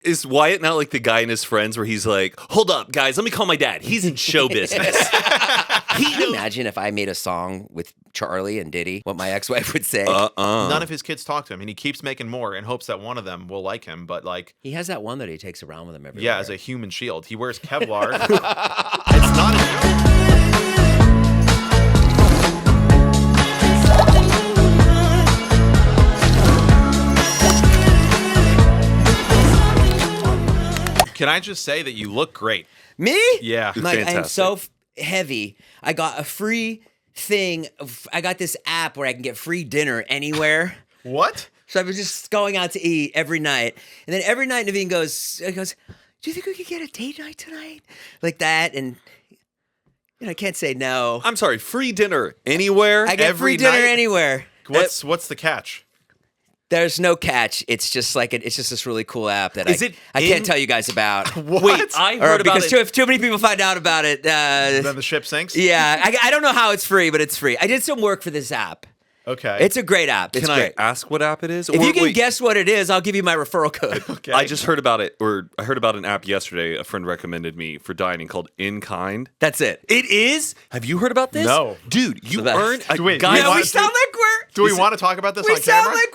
Is Wyatt not like the guy and his friends where he's like, hold up, guys, let me call my dad. He's in show business. Can you imagine if I made a song with Charlie and Diddy, what my ex-wife would say? None of his kids talk to him, and he keeps making more in hopes that one of them will like him. But like, He has that one that he takes around with him everywhere. yeah, as a human shield. He wears Kevlar. It's not a joke. Can I just say that you look great? Me? Yeah. Mike, I am Fantastic. so heavy. I got a free thing. I got this app where I can get free dinner anywhere. What? So I've been just going out to eat every night. And then every night Naveen goes, do you think we could get a date night tonight? Like that. And I can't say no. I'm sorry, free dinner anywhere? I get every free dinner night? anywhere. What's the catch? There's no catch. It's just like it's just this really cool app that Is I it can't in- tell you guys about. Wait, I Or heard about because it. if too many people find out about it. Then the ship sinks? Yeah, I don't know how it's free, but it's free. I did some work for this app. Okay. It's a great app. It's Can great. I ask what app it is? If Or you can wait, guess what it is, I'll give you my referral code. Okay. I just heard about it, or I heard about an app yesterday. A friend recommended me for dining called inKInd. That's it. It is? Have you heard about this? No. Dude, you the best. earn a Wait, guy. you Yeah, want we to- sound like Do we want to talk about this we on sound camera? like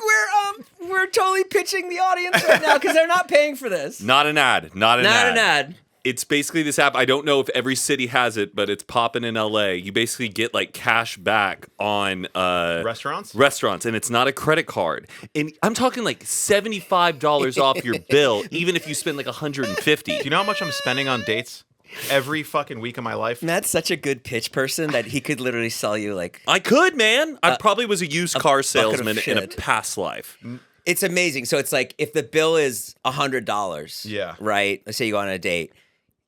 we're totally pitching the audience right now because they're not paying for this. Not an ad. Not an Not ad. an ad. It's basically this app. I don't know if every city has it, but it's popping in LA. You basically get like cash back on Restaurants? restaurants, and it's not a credit card. And I'm talking like $75 off your bill, even if you spend like $150. Do you know how much I'm spending on dates every fucking week of my life? Matt's such a good pitch person that he could literally sell you like. I could, man. I probably was a used car bucket of salesman in a shit. past life. It's amazing. So it's like if the bill is $100, Yeah. right? Let's say you go on a date,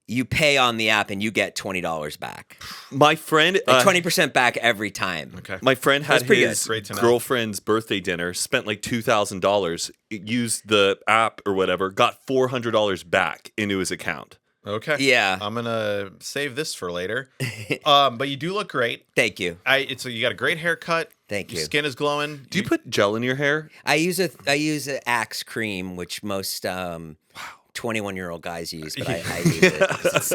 you pay on the app and you get $20 back, My friend, like 20% back every time. Okay. my friend had That's pretty his good. Great to know. girlfriend's birthday dinner, spent like $2,000, used the app or whatever, got $400 back into his account. Okay. Yeah. I'm gonna save this for later. But you do look great. Thank you. You got a great haircut. Thank Your you. skin is glowing. Do you put gel in your hair? I use a Axe cream, which most 21-year-old guys use, but I use it. It's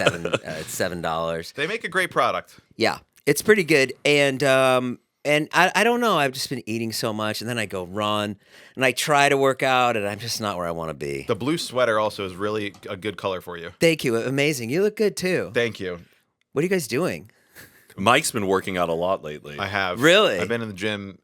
$7. They make a great product. Yeah, it's pretty good. And I don't know. I've just been eating so much, and then I go run, and I try to work out, and I'm just not where I want to be. The blue sweater also is really a good color for you. Thank you. Amazing. You look good too. Thank you. What are you guys doing? Mike's been working out a lot lately. I have. Really? I've been in the gym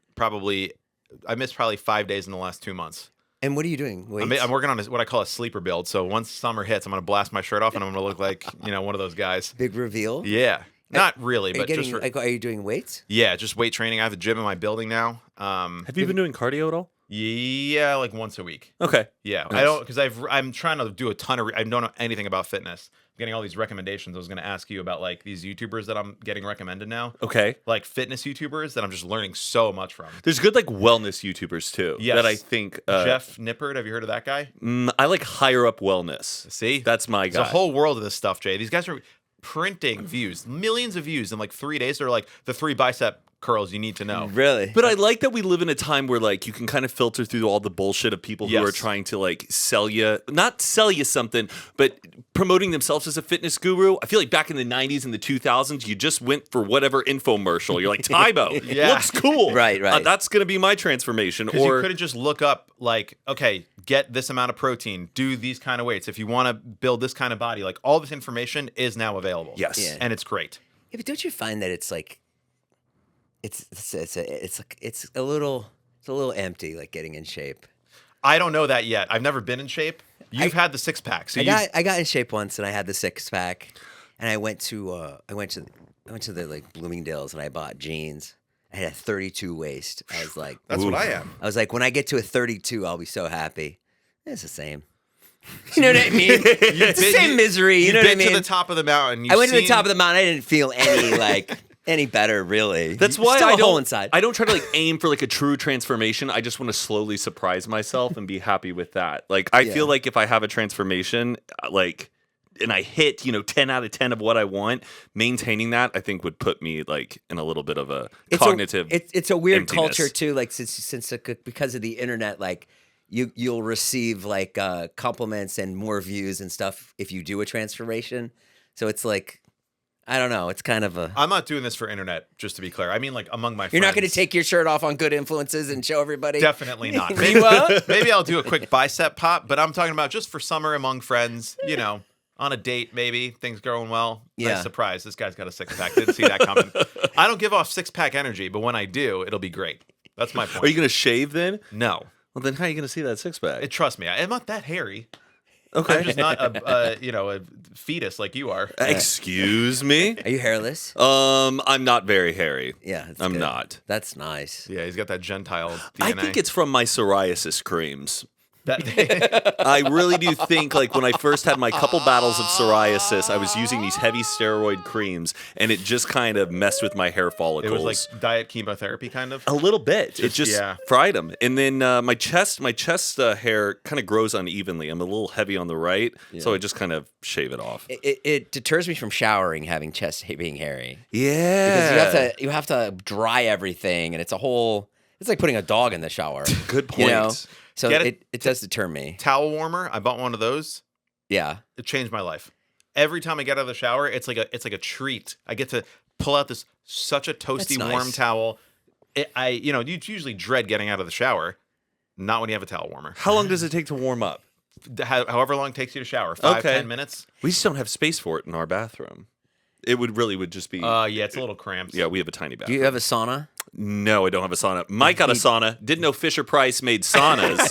I missed probably 5 days in the last 2 months. And what are you doing? Weights? I'm working on what I call a sleeper build. So once summer hits, I'm going to blast my shirt off and I'm going to look like, one of those guys. Big reveal. Yeah. Not really, Are you but just getting, for, are you doing weights? yeah, just weight training. I have a gym in my building now. Have you been doing cardio at all? Yeah, like once a week. Okay. Yeah, Nice. I don't because I'm trying to do a ton of. I don't know anything about fitness. I'm getting all these recommendations. I was going to ask you about like these YouTubers that I'm getting recommended now, Okay. like fitness YouTubers that I'm just learning so much from. There's good like wellness YouTubers too. Yes. That I think. Jeff Nippert, have you heard of that guy? I like higher up wellness. See, That's my There's guy. a whole world of this stuff, Jay. These guys are printing views, millions of views in like 3 days. They're like the 3 bicep curls you need to know. Really? But I like that we live in a time where like you can kind of filter through all the bullshit of people who Yes. are trying to like not sell you something, but promoting themselves as a fitness guru. I feel like back in the 90s and the 2000s, you just went for whatever infomercial. You're like, Tybo, Yeah. looks cool. Right. That's going to be my transformation. Because you Or couldn't just look up like, okay, get this amount of protein, do these kind of weights. If you want to build this kind of body, like all this information is now available. yes. Yeah. And it's great. Yeah, but don't you find that it's like it's a little empty, like getting in shape. I don't know that yet. I've never been in shape. You've had the 6-pack, so I got in shape once, and I had the 6-pack, and I went to the like Bloomingdale's, and I bought jeans. I had a 32 waist. I was like, that's what I am. I was like, when I get to a 32, I'll be so happy. It's the same. You know what I mean? It's the same misery. You know what I You've been mean? to the top of the mountain. I went to the top of the mountain. I didn't feel any better, really. That's why Still I a hole don't. inside. I don't try to like aim for like a true transformation. I just want to slowly surprise myself and be happy with that. Like I feel like if I have a transformation, like, and I hit 10 out of 10 of what I want, maintaining that I think would put me like in a little bit of a cognitive. It's a weird emptiness. culture too. Like since because of the internet, like you'll receive like compliments and more views and stuff if you do a transformation. So it's like, I don't know. It's kind of a. I'm not doing this for internet, just to be clear. I mean, like among my friends. You're not going to take your shirt off on Good Influences and show everybody? Definitely not. Maybe I'll do a quick bicep pop, but I'm talking about just for summer among friends, you know, on a date, maybe. Things going well. Yeah. Nice surprise. This guy's got a six-pack. Didn't see that coming. I don't give off six-pack energy, but when I do, it'll be great. That's my point. Are you going to shave then? No. Well, then how are you going to see that six pack? Trust me, I'm not that hairy. Okay. I'm just not a fetus like you are. Excuse me? Are you hairless? I'm not very hairy. Yeah, that's I'm good. not. That's nice. Yeah, he's got that Gentile DNA. I think it's from my psoriasis creams. That I really do think, like, when I first had my couple battles of psoriasis, I was using these heavy steroid creams, and it just kind of messed with my hair it follicles. was like diet chemotherapy, kind of. A little bit. It just yeah. fried them. And then my chest hair kind of grows unevenly. I'm a little heavy on the right, so I just kind of shave it off. It deters me from showering, having chest being hairy. Yeah. Because you have to dry everything, and it's like putting a dog in the shower. Good point. You know? So Get it does deter me. Towel warmer. I bought one of those. Yeah. It changed my life. Every time I get out of the shower, it's like a treat. I get to pull out such a toasty That's warm nice. towel. You usually dread getting out of the shower. Not when you have a towel warmer. How long does it take to warm up? However long it takes you to shower. 5-10 minutes. We just don't have space for it in our bathroom. It would just be. Yeah, it's a little cramped. Yeah, we have a tiny Do bathroom. you have a sauna? No, I don't have a sauna. Mike got a sauna. Didn't know Fisher Price made saunas.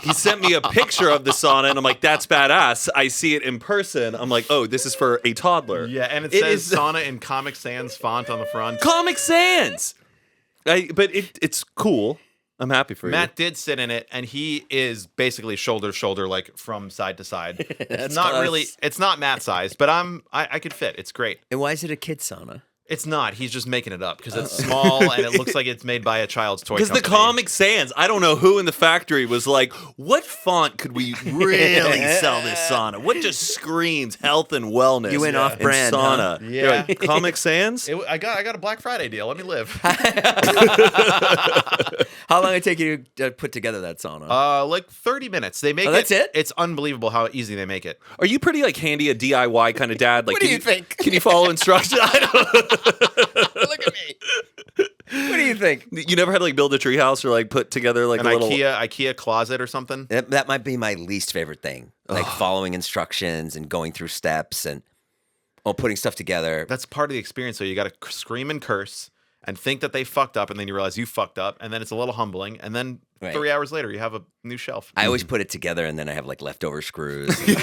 He sent me a picture of the sauna, and I'm like, that's badass. I see it in person. I'm like, oh, this is for a toddler. Yeah, and it It says sauna in Comic Sans font on the front. Comic Sans. But it's cool. I'm happy for Matt did sit in it, and he is basically shoulder to shoulder, like from side to side. It's not close. really. It's not Matt size, but I could fit. It's great. And why is it a kid sauna? It's not. He's just making it up because it's small and it looks like it's made by a child's toy Because the company. Comic Sans, I don't know who in the factory was like, what font could we really sell this sauna? What just screams health and wellness? You went and off-brand, sauna. huh? You're like, Comic Sans? I got a Black Friday deal. Let me live. How long did it take you to put together that sauna? Like 30 minutes. They make it. That's it? It's unbelievable how easy they make it. Are you pretty like handy a DIY kind of dad? Like, What do you think? Can you follow instructions? I don't. Look at me. What do you think? You never had to like build a treehouse or like put together like An a little IKEA closet or something. That might be my least favorite thing. Like following instructions and going through steps and putting stuff together. That's part of the experience. So you got to scream and curse and think that they fucked up, and then you realize you fucked up, and then it's a little humbling, and then Right. 3 hours later you have a new shelf. I always put it together and then I have like leftover screws. and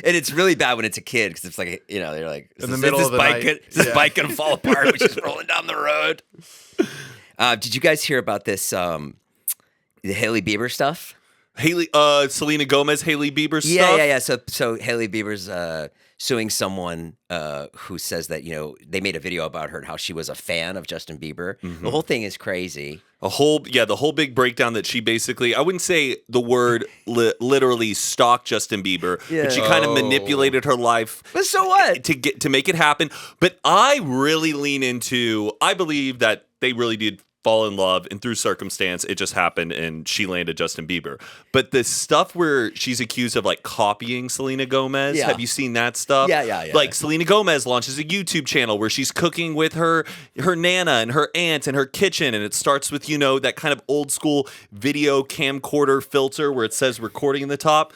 it's really bad when it's a kid because it's like, they're like, In the middle of the night. Is this bike going to fall apart? Which is rolling down the road. Did you guys hear about this, the Hailey Bieber stuff? Selena Gomez, Hailey Bieber stuff? Yeah. So Hailey Bieber's suing someone who says that, they made a video about her and how she was a fan of Justin Bieber. Mm-hmm. The whole thing is crazy. The whole big breakdown that she basically, I wouldn't say the word literally stalked Justin Bieber, but she kind of manipulated her life. But so what? To make it happen. But I really lean into, I believe that they really did fall in love, and through circumstance, it just happened, and she landed Justin Bieber. But the stuff where she's accused of like copying Selena Gomez, Yeah. have you seen that stuff? Yeah. Like Selena Gomez launches a YouTube channel where she's cooking with her nana and her aunt in her kitchen, and it starts with that kind of old school video camcorder filter where it says recording in the top.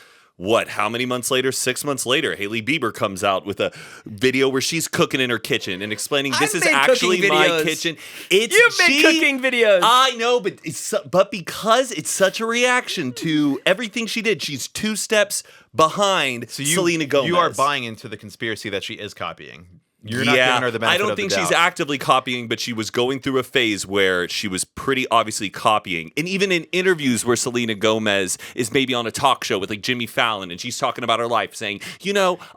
How many months later? 6 months later, Hailey Bieber comes out with a video where she's cooking in her kitchen and explaining this is actually my kitchen. You've been cooking videos. I know, but because it's such a reaction to everything she did, she's 2 steps behind Selena Gomez. You are buying into the conspiracy that she is copying. You're not giving her the benefit I don't of the think doubt. she's actively copying, but she was going through a phase where she was pretty obviously copying. And even in interviews where Selena Gomez is maybe on a talk show with like Jimmy Fallon and she's talking about her life saying,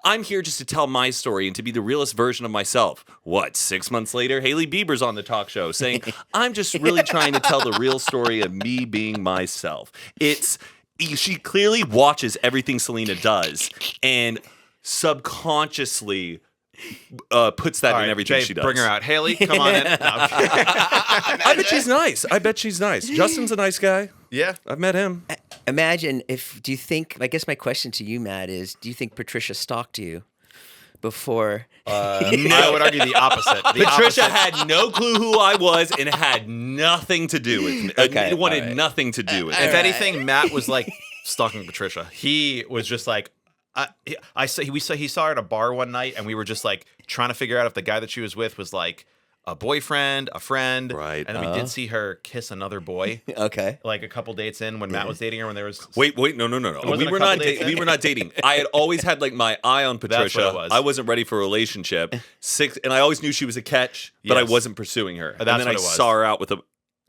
I'm here just to tell my story and to be the realest version of myself. 6 months later, Hailey Bieber's on the talk show saying, I'm just really trying to tell the real story of me being myself. She clearly watches everything Selena does and subconsciously puts that All in right, everything Jay, she does. bring her out. Haley, come on in. No, I'm kidding. I bet she's nice. Justin's a nice guy. Yeah. I've met him. Imagine do you think, I guess my question to you, Matt, is do you think Patricia stalked you before? I would argue the opposite. Patricia had no clue who I was and had nothing to do with me. Okay, It wanted all right. nothing to do with If me. anything, Matt was like stalking Patricia. He was just like, he saw her at a bar one night, and we were just like trying to figure out if the guy that she was with was like a boyfriend, a friend, Right. And then we did see her kiss another boy, Okay. like a couple dates in when Matt was dating her. When there was Wait, no. wasn't We a were couple not dates in? we were not dating. I had always had like my eye on That's what Patricia. it was. I wasn't ready for a relationship. And I always knew she was a catch, but I Yes. wasn't pursuing her. That's and then what I it was. saw her out with a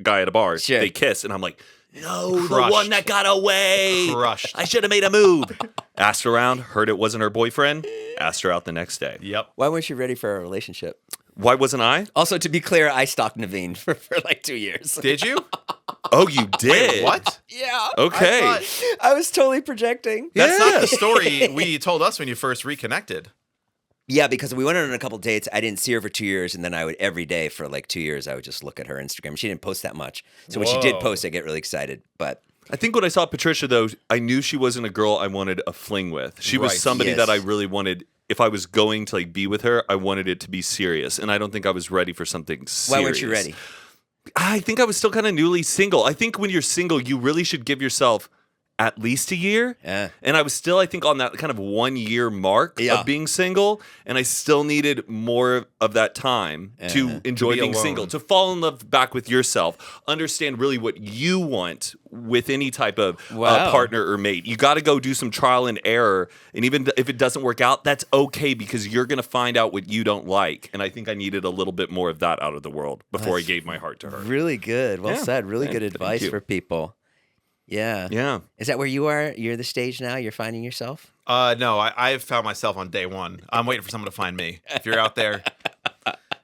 guy at a bar. Sure. They kiss, and I'm like, no, the Crushed. one that got away. Crushed. I should have made a move. Asked around, heard it wasn't her boyfriend. Asked her out the next day. Yep. Why weren't you ready for a relationship? Why wasn't I? Also, to be clear, I stalked Naveen for like 2 years. Did you? Oh, you did. Wait, what? Yeah. Okay. I thought- I was totally projecting. That's Yeah. not the story we told us when you first reconnected. Yeah, because we went on a couple dates. I didn't see her for 2 years, and then I would every day for like 2 years I would just look at her Instagram. She didn't post that much, so when she did Whoa. post, I get really excited. But I think when I saw Patricia, though, I knew she wasn't a girl I wanted a fling with. She was Right. somebody Yes. that I really wanted. If I was going to like be with her, I wanted it to be serious, and I don't think I was ready for something serious. why weren't you ready? I think I was still kind of newly single. I think when you're single, you really should give yourself at least a year. Yeah. And I was still, I think, on that kind of 1 year mark Yeah. of being single. And I still needed more of that time to enjoy be being alone. single, to fall in love back with yourself, understand really what you want with any type of Wow. partner or mate. You got to go do some trial and error. And even if it doesn't work out, that's okay because you're going to find out what you don't like. And I think I needed a little bit more of that out of the world before I gave my heart to her. Really good. Well Yeah. said. Really Thank- good thank advice you. for people. Yeah. Yeah. Is that where you are? You're the stage now? You're finding yourself? No, I've found myself on day one. I'm waiting for someone to find me. If you're out there,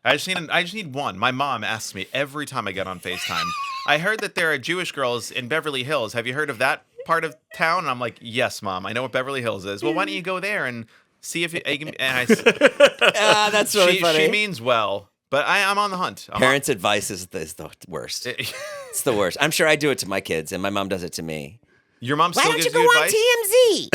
I just need one. My mom asks me every time I get on FaceTime. I heard that there are Jewish girls in Beverly Hills. Have you heard of that part of town? And I'm like, yes, Mom. I know what Beverly Hills is. Well, why don't you go there and see if you can? And That's really funny. She means well, but I'm on the hunt. Parents' advice is the worst. It's the worst. I'm sure I do it to my kids, and my mom does it to me. Your mom still gives you advice? TMZ?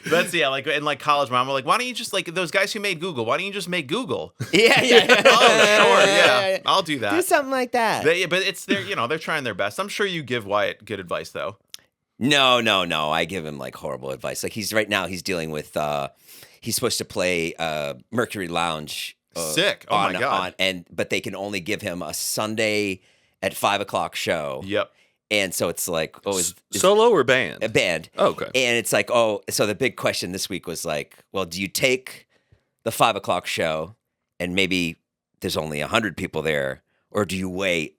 That's like in like college. Mom, we're like, why don't you just like those guys who made Google? Why don't you just make Google? yeah. Oh, sure, yeah, I'll do Do that. something like that. But it's they're trying their best. I'm sure you give Wyatt good advice though. No. I give him like horrible advice. Like he's dealing with. He's supposed to play Mercury Lounge. Sick. Oh my God. But they can only give him a Sunday at 5:00 show. Yep. And so it's like, is Solo or band? a band. Oh, okay. And it's like, so the big question this week was like, well, do you take the 5:00 show and maybe there's only 100 people there, or do you wait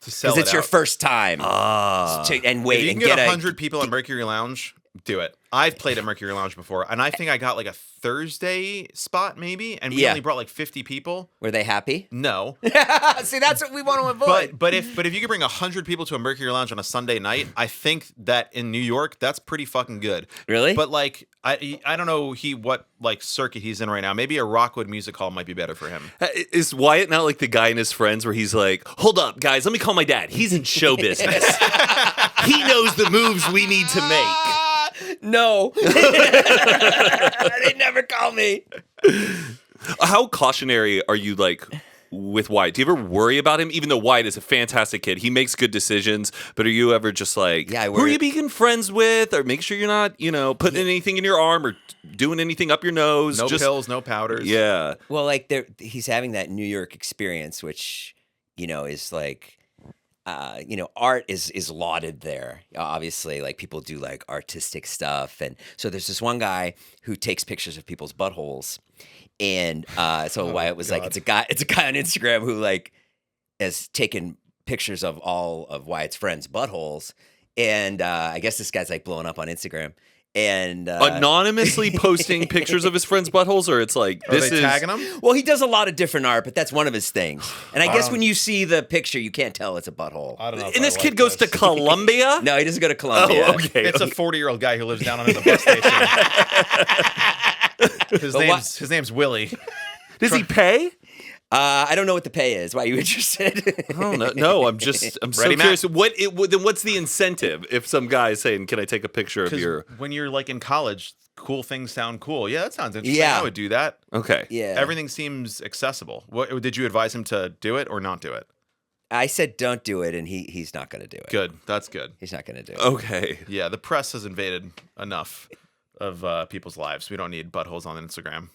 To sell because it it's your out. first time and wait If you and can get get 100 people at Mercury Lounge, do it. I've played at Mercury Lounge before, and I think I got like a Thursday spot maybe, and we Yeah. only brought like 50 people. Were they happy? No, See, that's what we want to avoid. but if you could bring 100 people to a Mercury Lounge on a Sunday night, I think that in New York that's pretty fucking good. Really? But like I don't know what like circuit he's in right now. Maybe a Rockwood Music Hall might be better for him. Is Wyatt not like the guy and his friends where he's like, hold up, guys, let me call my dad. He's in show business. He knows the moves we need to make. No. They never call me. How cautionary are you like with Wyatt? Do you ever worry about him? Even though Wyatt is a fantastic kid, he makes good decisions. But are you ever just like, Yeah, I who are worry. you being friends with? Or make sure you're not, putting anything in your arm or doing anything up your nose. No just, pills, no powders. Yeah. Well, like he's having that New York experience, which, is like, art is lauded there. Obviously, like people do like artistic stuff. And so there's this one guy who takes pictures of people's buttholes. And so Wyatt was like, it's a guy on Instagram who like has taken pictures of all of Wyatt's friends' buttholes. And I guess this guy's like blowing up on Instagram. And anonymously posting pictures of his friends' buttholes, or it's like Are they tagging him? Well, he does a lot of different art, but that's one of his things. And I guess when you see the picture, you can't tell it's a butthole. I don't know. And this kid goes to Colombia? No, he doesn't go to Colombia. Oh, okay. It's a 40-year-old guy who lives down under the bus station. His name's Willie. Does he pay? I don't know what the pay is. Why are you interested? I don't know. No, I'm so curious. Then what's the incentive if some guy is saying, "Can I take a picture of your?" When you're like in college, cool things sound cool. Yeah, that sounds interesting. Yeah. I would do that. Okay. Yeah. Everything seems accessible. What did you advise him to do it or not do it? I said don't do it, and he's not going to do it. Good. That's good. He's not going to do it. Okay. Yeah, the press has invaded enough of people's lives. We don't need buttholes on Instagram.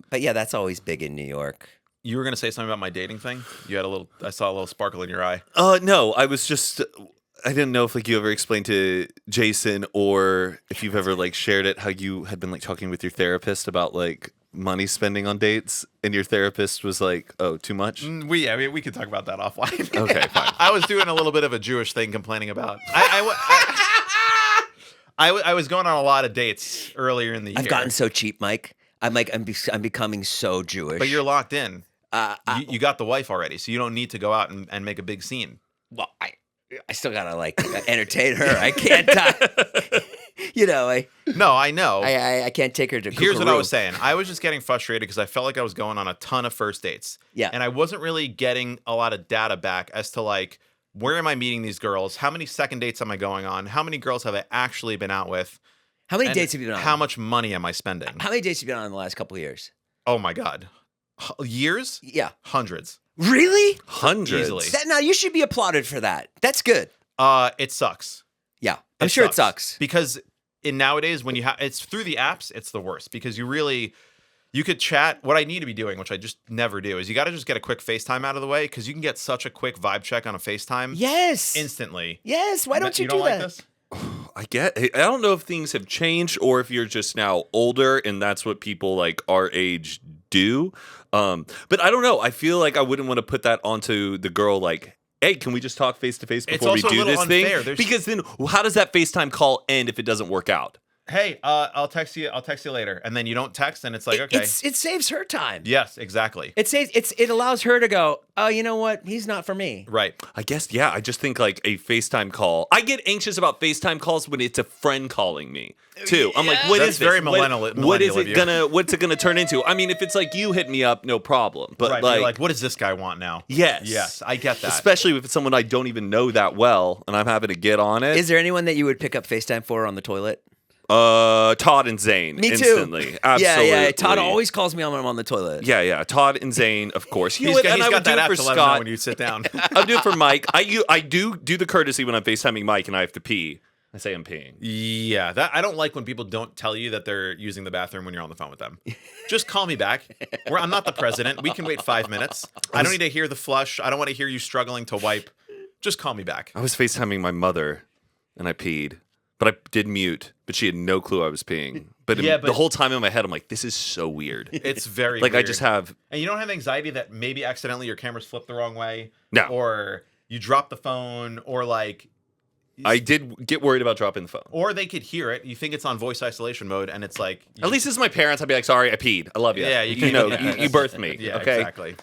But yeah, that's always big in New York. You were going to say something about my dating thing? You had I saw a little sparkle in your eye. No, I didn't know if like you ever explained to Jason or if you've ever like shared it how you had been like talking with your therapist about like money spending on dates and your therapist was like, "Oh, too much?" We could talk about that offline. Okay, fine. I was doing a little bit of a Jewish thing complaining about. I was going on a lot of dates earlier in the year. I've gotten so cheap, Mike. I'm becoming so Jewish. But you're locked in. You got the wife already, so you don't need to go out and make a big scene. Well, I still gotta like entertain her. I can't. No, I know. I can't take her to. Here's what I was saying. I was just getting frustrated because I felt like I was going on a ton of first dates. Yeah. And I wasn't really getting a lot of data back as to like, where am I meeting these girls? How many second dates am I going on? How many girls have I actually been out with? How many And dates have you been on? How much money am I spending? How many dates have you been on in the last couple of years? Oh my God. Years? Yeah. Hundreds. Really? Hundreds. Easily. Now you should be applauded for that. That's good. It sucks. Yeah, I'm sure it sucks. Because nowadays when it's through the apps, it's the worst because you could chat. What I need to be doing, which I just never do, is you got to just get a quick FaceTime out of the way because you can get such a quick vibe check on a FaceTime. Yes. Instantly. Yes. Why don't you do like that? This? I don't know if things have changed or if you're just now older and that's what people like our age do. But I don't know. I feel like I wouldn't want to put that onto the girl like, "Hey, can we just talk face to face before we do this thing?" Because then how does that FaceTime call end if it doesn't work out? Hey, I'll text you later. And then you don't text and it's like, okay. It saves her time. Yes, exactly. It allows her to go, "Oh, you know what? He's not for me." Right. I guess, yeah. I just think like a FaceTime call. I get anxious about FaceTime calls when it's a friend calling me too. I'm like, what That's is this? very millennial What is of it you. what's it gonna turn into? I mean, if it's like you hit me up, no problem. But Right. You're like, what does this guy want now? yes. Yes, I get that. Especially if it's someone I don't even know that well and I'm having to get on it. Is there anyone that you would pick up FaceTime for on the toilet? Todd and Zane. Me too. Instantly. Absolutely. Yeah. Todd always calls me when I'm on the toilet. Yeah. Todd and Zane, of course. He's got that app to let him know when you sit down. I'll do it for Mike. I do the courtesy when I'm FaceTiming Mike and I have to pee. I say I'm peeing. Yeah, I don't like when people don't tell you that they're using the bathroom when you're on the phone with them. Just call me back. I'm not the president. We can wait 5 minutes. I don't need to hear the flush. I don't want to hear you struggling to wipe. Just call me back. I was FaceTiming my mother and I peed. But I did mute, but she had no clue I was peeing. But the whole time in my head, I'm like, this is so weird. It's very like weird. I just have. And you don't have anxiety that maybe accidentally your camera's flipped the wrong way? No. Or you drop the phone, or like. I did get worried about dropping the phone. Or they could hear it. You think it's on voice isolation mode, and it's like. At least it's my parents. I'd be like, sorry, I peed. I love you. Yeah, you birthed me. Yeah, okay? exactly.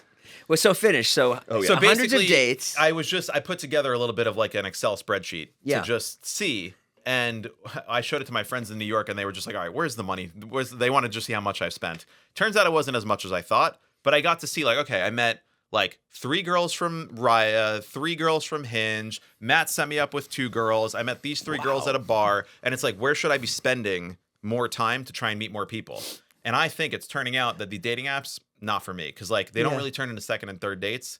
Well, so finish. So, yeah. So hundreds of basically, dates. I put together a little bit of like an Excel spreadsheet to just see. And I showed it to my friends in New York, and they were just like, all right, where's the money? They wanted to just see how much I've spent. Turns out it wasn't as much as I thought, but I got to see like, okay, I met like 3 girls from Raya, 3 girls from Hinge. Matt set me up with 2 girls. I met these 3 girls at a bar, and it's like, where should I be spending more time to try and meet more people? And I think it's turning out that the dating apps, not for me, because like they don't really turn into second and third dates.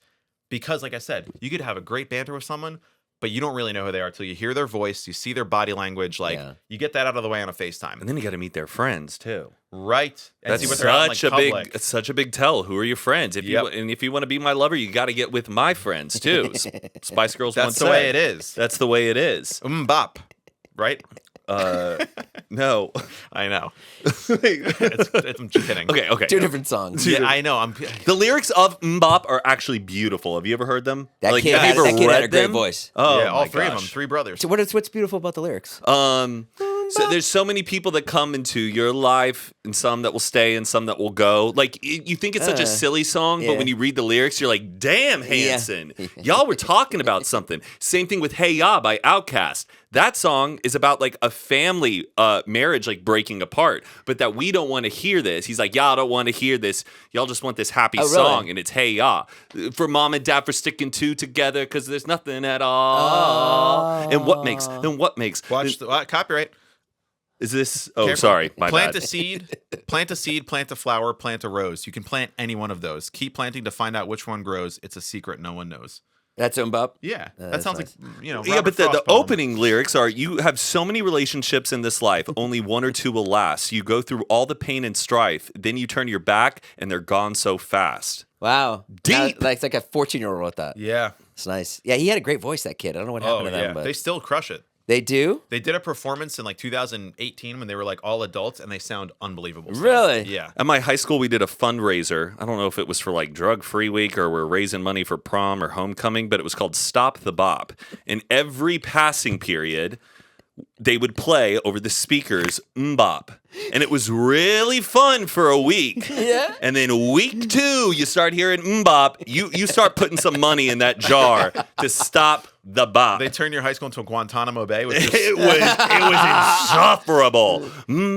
Because like I said, you could have a great banter with someone, but you don't really know who they are until you hear their voice, you see their body language. Like you get that out of the way on a FaceTime, And then you got to meet their friends too. right? And That's see what they're out in, like, public. it's such a big tell. Who are your friends? If you want to be my lover, you got to get with my friends too. Spice Girls. That's the way it is. That's the way it is. Bop, right? No, I know. I'm just kidding. Okay. 2 different songs. Yeah, I know. The lyrics of Mbop are actually beautiful. Have you ever heard them? That kid, have you ever that kid had a read great them? voice. Oh, yeah, all my 3 of them, gosh. 3 brothers. So what's beautiful about the lyrics? So there's so many people that come into your life, and some that will stay, and some that will go. Like you think it's such a silly song, but when you read the lyrics, you're like, "Damn, Hanson, y'all were talking about something." Same thing with "Hey Ya" by Outkast. That song is about like a family marriage like breaking apart, but that we don't want to hear this. He's like, y'all don't want to hear this. Y'all just want this happy song, and it's "Hey Ya" for mom and dad for sticking two together because there's nothing at all. And what makes? Watch the copyright. Is this? Oh, Careful. sorry, my plant bad. a seed, plant a flower, plant a rose. You can plant any one of those. Keep planting to find out which one grows. It's a secret no one knows. That's Bop? Yeah, that sounds nice. like, you know, Yeah, Robert but the Frost poem. opening lyrics are, you have so many relationships in this life, only one or two will last. You go through all the pain and strife, then you turn your back and they're gone so fast. Wow. Deep. Like, it's like a 14-year-old wrote that. Yeah. It's nice. Yeah, he had a great voice, that kid. I don't know what happened to them, but They still crush it. they do? They did a performance in like 2018 when they were like all adults, and they sound unbelievable. Still. Really? Yeah. At my high school, we did a fundraiser. I don't know if it was for like drug-free week or we're raising money for prom or homecoming, but it was called Stop the Bop. In every passing period, they would play over the speakers Bop. And it was really fun for a week. Yeah. And then week 2, you start hearing Bop. You start putting some money in that jar to stop the bop. They turned your high school into a Guantanamo Bay. With It was insufferable.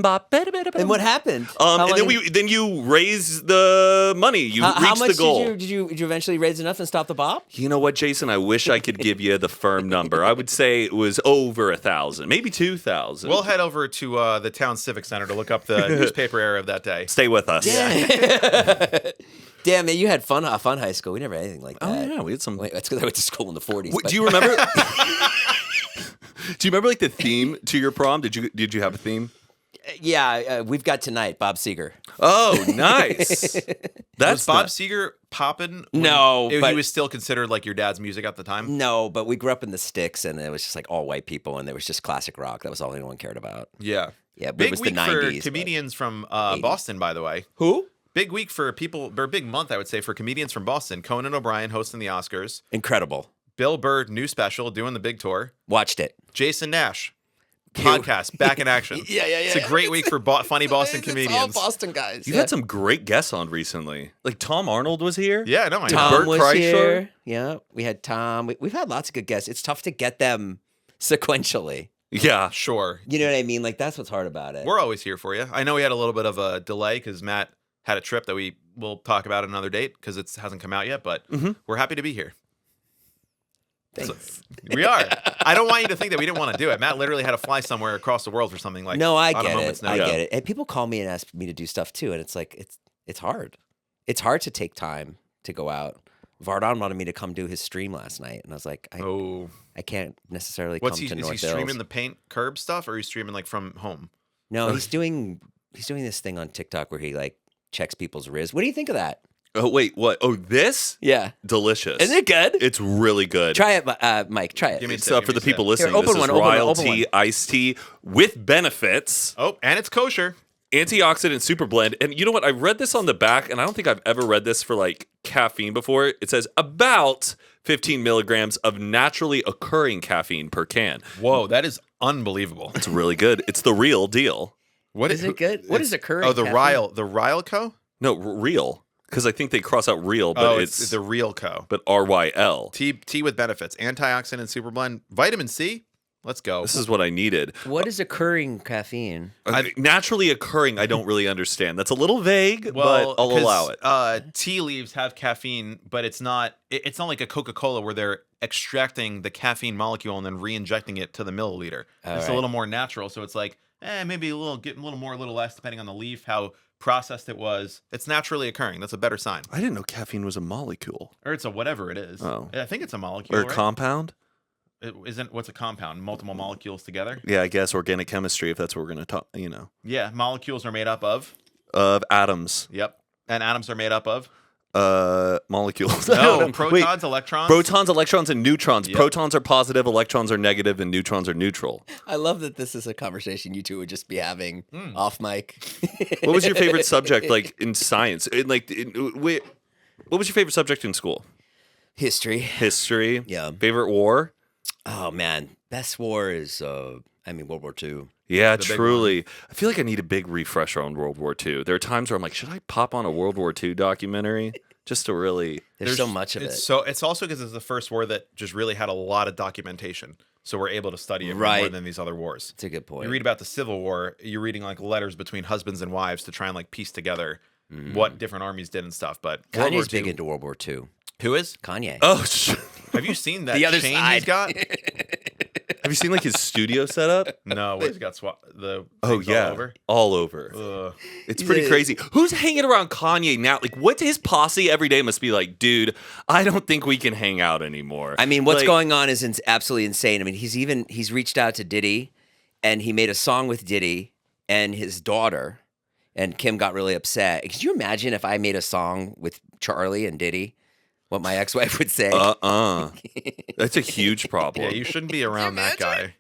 Bop. And what happened? And then you raise the money. You how reach much the goal. did you eventually raise enough and stop the bop? You know what, Jason? I wish I could give you the firm number. I would say it was over 1,000, maybe 2,000. We'll head over to the town civic center to look up the newspaper era of that day. Stay with us. Yeah. Damn, man, you had a fun high school. We never had anything like that. Oh yeah, we had some. Wait, that's because I went to school in the 40s. Do you remember? Do you remember like the theme to your prom? Did you have a theme? Yeah, we've got tonight, Bob Seger. Oh, nice. Was Bob Seger popping? No, he but- was still considered like your dad's music at the time. No, but we grew up in the sticks, and it was just like all white people, and there was just classic rock. That was all anyone cared about. Yeah, Yeah, but big it was week the 90s. for comedians from Boston, by the way. Who? Big week for people, or big month, I would say, for comedians from Boston. Conan O'Brien hosting the Oscars. Incredible. Bill Burr, new special, doing the big tour. Watched it. Jason Nash, podcast, back in action. Yeah. It's a great week for funny Boston comedians. Boston guys. You've had some great guests on recently. Like Tom Arnold was here. Yeah, no, I know. Tom Bert was Kreischer. here. Yeah, we had Tom. We've had lots of good guests. It's tough to get them sequentially. Yeah. Sure. You know what I mean? Like, that's what's hard about it. We're always here for you. I know we had a little bit of a delay because Matt had a trip that we will talk about another date because it hasn't come out yet, but we're happy to be here. Thanks. We are. I don't want you to think that we didn't want to do it. Matt literally had to fly somewhere across the world for something like No, I on a get moment's it. I notice. get it. And people call me and ask me to do stuff too, and it's like it's hard. It's hard to take time to go out. Vardon wanted me to come do his stream last night, and I was like, I can't necessarily What's come he? to Is North he streaming Hills. the paint curb stuff, or are you streaming like from home? No, he's doing this thing on TikTok where he like checks people's riz. What do you think of that? Oh wait, what? Oh, this? Yeah, Delicious. isn't it good? It's really good. Try it, Mike. Try it. Give me a It's sip, for the give me a people sip. listening. Here, open this one, is open one, Royal open Tea iced tea with benefits, Oh, and it's kosher. antioxidant super blend. And you know what? I read this on the back, and I don't think I've ever read this for like caffeine before. It says about 15 milligrams of naturally occurring caffeine per can. Whoa, that is unbelievable. It's really good. It's the real deal. What Is it good? What is occurring? Oh, the caffeine? Ryle Co. No, real. Because I think they cross out real, but it's the Real Co. but RYL. Tea with benefits, antioxidant super blend, vitamin C. Let's go. This is what I needed. What is occurring caffeine? Naturally occurring, I don't really understand. That's a little vague, Well, but I'll 'cause, allow it. Tea leaves have caffeine, but it's not like a Coca-Cola where they're extracting the caffeine molecule and then re-injecting it to the milliliter. It's a right. little more natural, so it's like maybe a little more, a little less, depending on the leaf, how processed it was. It's naturally occurring. That's a better sign. I didn't know caffeine was a molecule Or it's a whatever it is. Oh. I think it's a molecule. or a right? compound. It isn't. What's a compound? Multiple molecules together. Yeah, I guess organic chemistry, if that's what we're going to talk, Yeah, molecules are made up of. of atoms, Yep, and atoms are made up of. molecules. I don't No, know. protons, Wait, electrons. protons, electrons, and neutrons. Yep. Protons are positive, electrons are negative, and neutrons are neutral. I love that this is a conversation you two would just be having off mic. What was your favorite subject, like in science? What was your favorite subject in school? History. History. Yeah. Favorite war? Oh man, best war is World War II. Yeah, The big truly. I feel like I need a big refresher on World War II. There are times where I'm like, should I pop on a World War II documentary just to really? There's so much of it. It's also because it's the first war that just really had a lot of documentation. So we're able to study it more than these other wars. That's a good point. You read about the Civil War, you're reading like letters between husbands and wives to try and like piece together what different armies did and stuff. But World War Kanye's big II, into World War II. who is? Kanye. Oh, Have you seen that The other chain side. he's got? have you seen like his studio setup? No, where he's got the Oh things yeah, all over. all over. Ugh. It's pretty crazy. Who's hanging around Kanye now? Like, what's his posse every day must be like, dude, I don't think we can hang out anymore. I mean, what's Like, going on is absolutely insane. I mean, he's reached out to Diddy, and he made a song with Diddy and his daughter, and Kim got really upset. Could you imagine if I made a song with Charlie and Diddy? What my ex-wife would say. That's a huge problem. Yeah, you shouldn't be around that guy.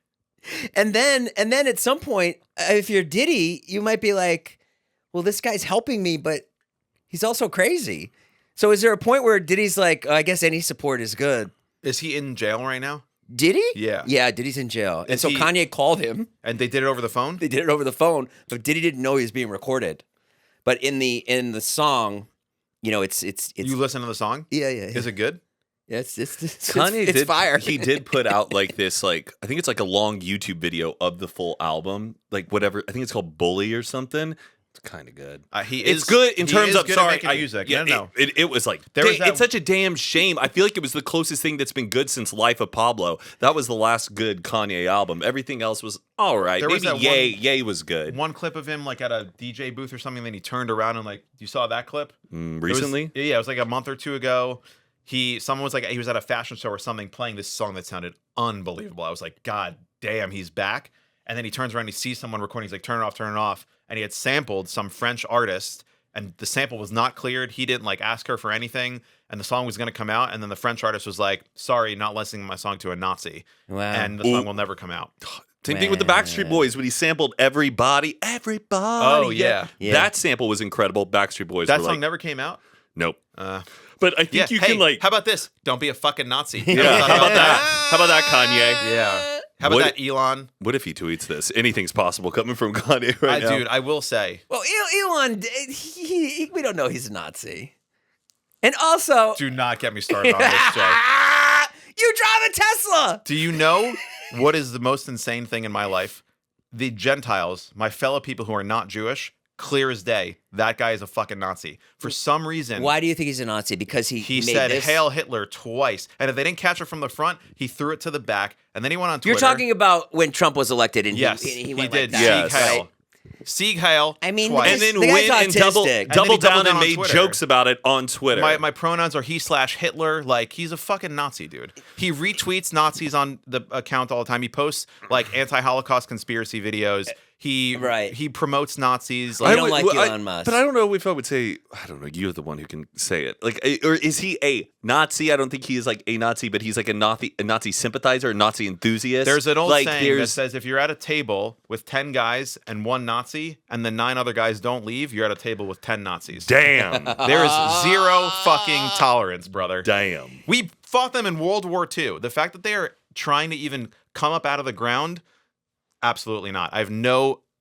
And then at some point, if you're Diddy, you might be like, well, this guy's helping me, but he's also crazy. So is there a point where Diddy's like, I guess any support is good? Is he in jail right now? Diddy? Yeah. Yeah, Diddy's in jail. And Is so he- Kanye called him. And they did it over the phone? They did it over the phone, but Diddy didn't know he was being recorded. But in the song, you know, it's You listen to the song? yeah. Is it good? Yeah, it's Kanye it's did fire. He did put out like this, like I think it's like a long YouTube video of the full album, like whatever. I think it's called Bully or something. It's kind of good. It's good in terms of good at making music. Yeah, No. it was like There was that- it's such a damn shame. I feel like it was the closest thing that's been good since Life of Pablo. That was the last good Kanye album. Everything else was all right. There was Maybe that Yay was good. One clip of him like at a DJ booth or something, then he turned around and like, you saw that clip? Recently? Yeah, it was like a month or two ago. Someone was like, he was at a fashion show or something playing this song that sounded unbelievable. I was like, God damn, he's back. And then he turns around, he sees someone recording. He's like, turn it off. And he had sampled some French artist, and the sample was not cleared. He didn't like ask her for anything, and the song was going to come out. And then the French artist was like, sorry, not listening my song to a Nazi. Wow. And the song will never come out. Same thing with the Backstreet Boys when he sampled Everybody. Oh, yeah. That sample was incredible. Backstreet Boys That were song like, never came out? nope. Uh, But I think you hey, can like how about this? Don't be a fucking Nazi. yeah, how about that? How about that, Kanye? Yeah. How about What- that, Elon? What if he tweets this? Anything's possible coming from Kanye right now. Dude, I will say, Well, Elon, we don't know he's a Nazi. And also, do not get me started on this, Jay. you drive a Tesla. Do you know what is the most insane thing in my life? The Gentiles, my fellow people who are not Jewish, clear as day, that guy is a fucking Nazi. For some reason, Why do you think he's a Nazi? Because he made said this? Hail Hitler twice. And if they didn't catch it from the front, he threw it to the back. And then he went on Twitter. You're talking about when Trump was elected, and Yes, he he went did. like that, Sieg Heil. right? Sieg Heil. I mean, twice. And then The guy's went and double autistic. And then he doubled down down and on made Twitter. jokes about it on Twitter. My pronouns are he/Hitler. Like, he's a fucking Nazi, dude. He retweets Nazis on the account all the time. He posts like anti-Holocaust conspiracy videos. He promotes Nazis. I Like, don't like Elon Musk. But I don't know if I would say, I don't know, you're the one who can say it. Like, or is he a Nazi? I don't think he is like a Nazi, but he's like a Nazi sympathizer, a Nazi enthusiast. there's an old like, saying that says if you're at a table with 10 guys and one Nazi and the 9 other guys don't leave, you're at a table with 10 Nazis. damn, There is zero fucking tolerance, brother. damn. We fought them in World War II. The fact that they are trying to even come up out of the ground, absolutely not. I have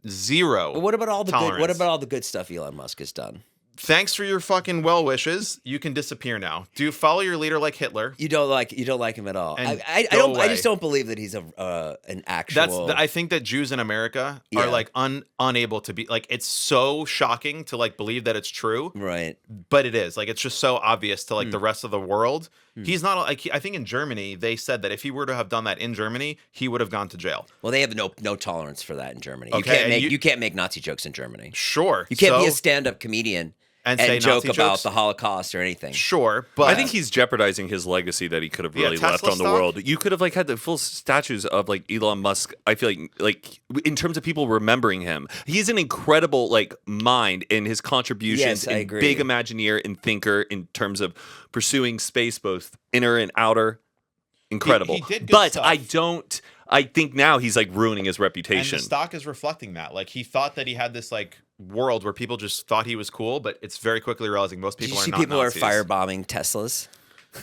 zero. But what about all the good? What tolerance. about all the good stuff Elon Musk has done? Thanks for your fucking well wishes. You can disappear now. Do follow your leader like Hitler. You don't like him at all. And I go don't. I away. just don't believe that he's an actual. I think that Jews in America Yeah. are like unable to be like. It's so shocking to like believe that it's true, right. but it is. Like, it's just so obvious to like the rest of the world. He's not like. I think in Germany they said that if he were to have done that in Germany, he would have gone to jail. Well, they have no tolerance for that in Germany. Okay, You can't make Nazi jokes in Germany. Sure, You can't be a so- stand-up comedian and and say joke Nazi about jokes? the Holocaust or anything. Sure, but I think he's jeopardizing his legacy that he could have Yeah, really left Tesla on the stock? world. You could have like had the full statues of like Elon Musk. I feel like in terms of people remembering him, he's an incredible like mind in his contributions. Yes, I and agree. big Imagineer and thinker in terms of pursuing space, both inner and outer. Incredible. He did good but stuff. I think now he's like ruining his and reputation. the stock is reflecting that. Like, he thought that he had this like world where people just thought he was cool, but it's very quickly realizing most Did people you are see not people Nazis. are firebombing Teslas?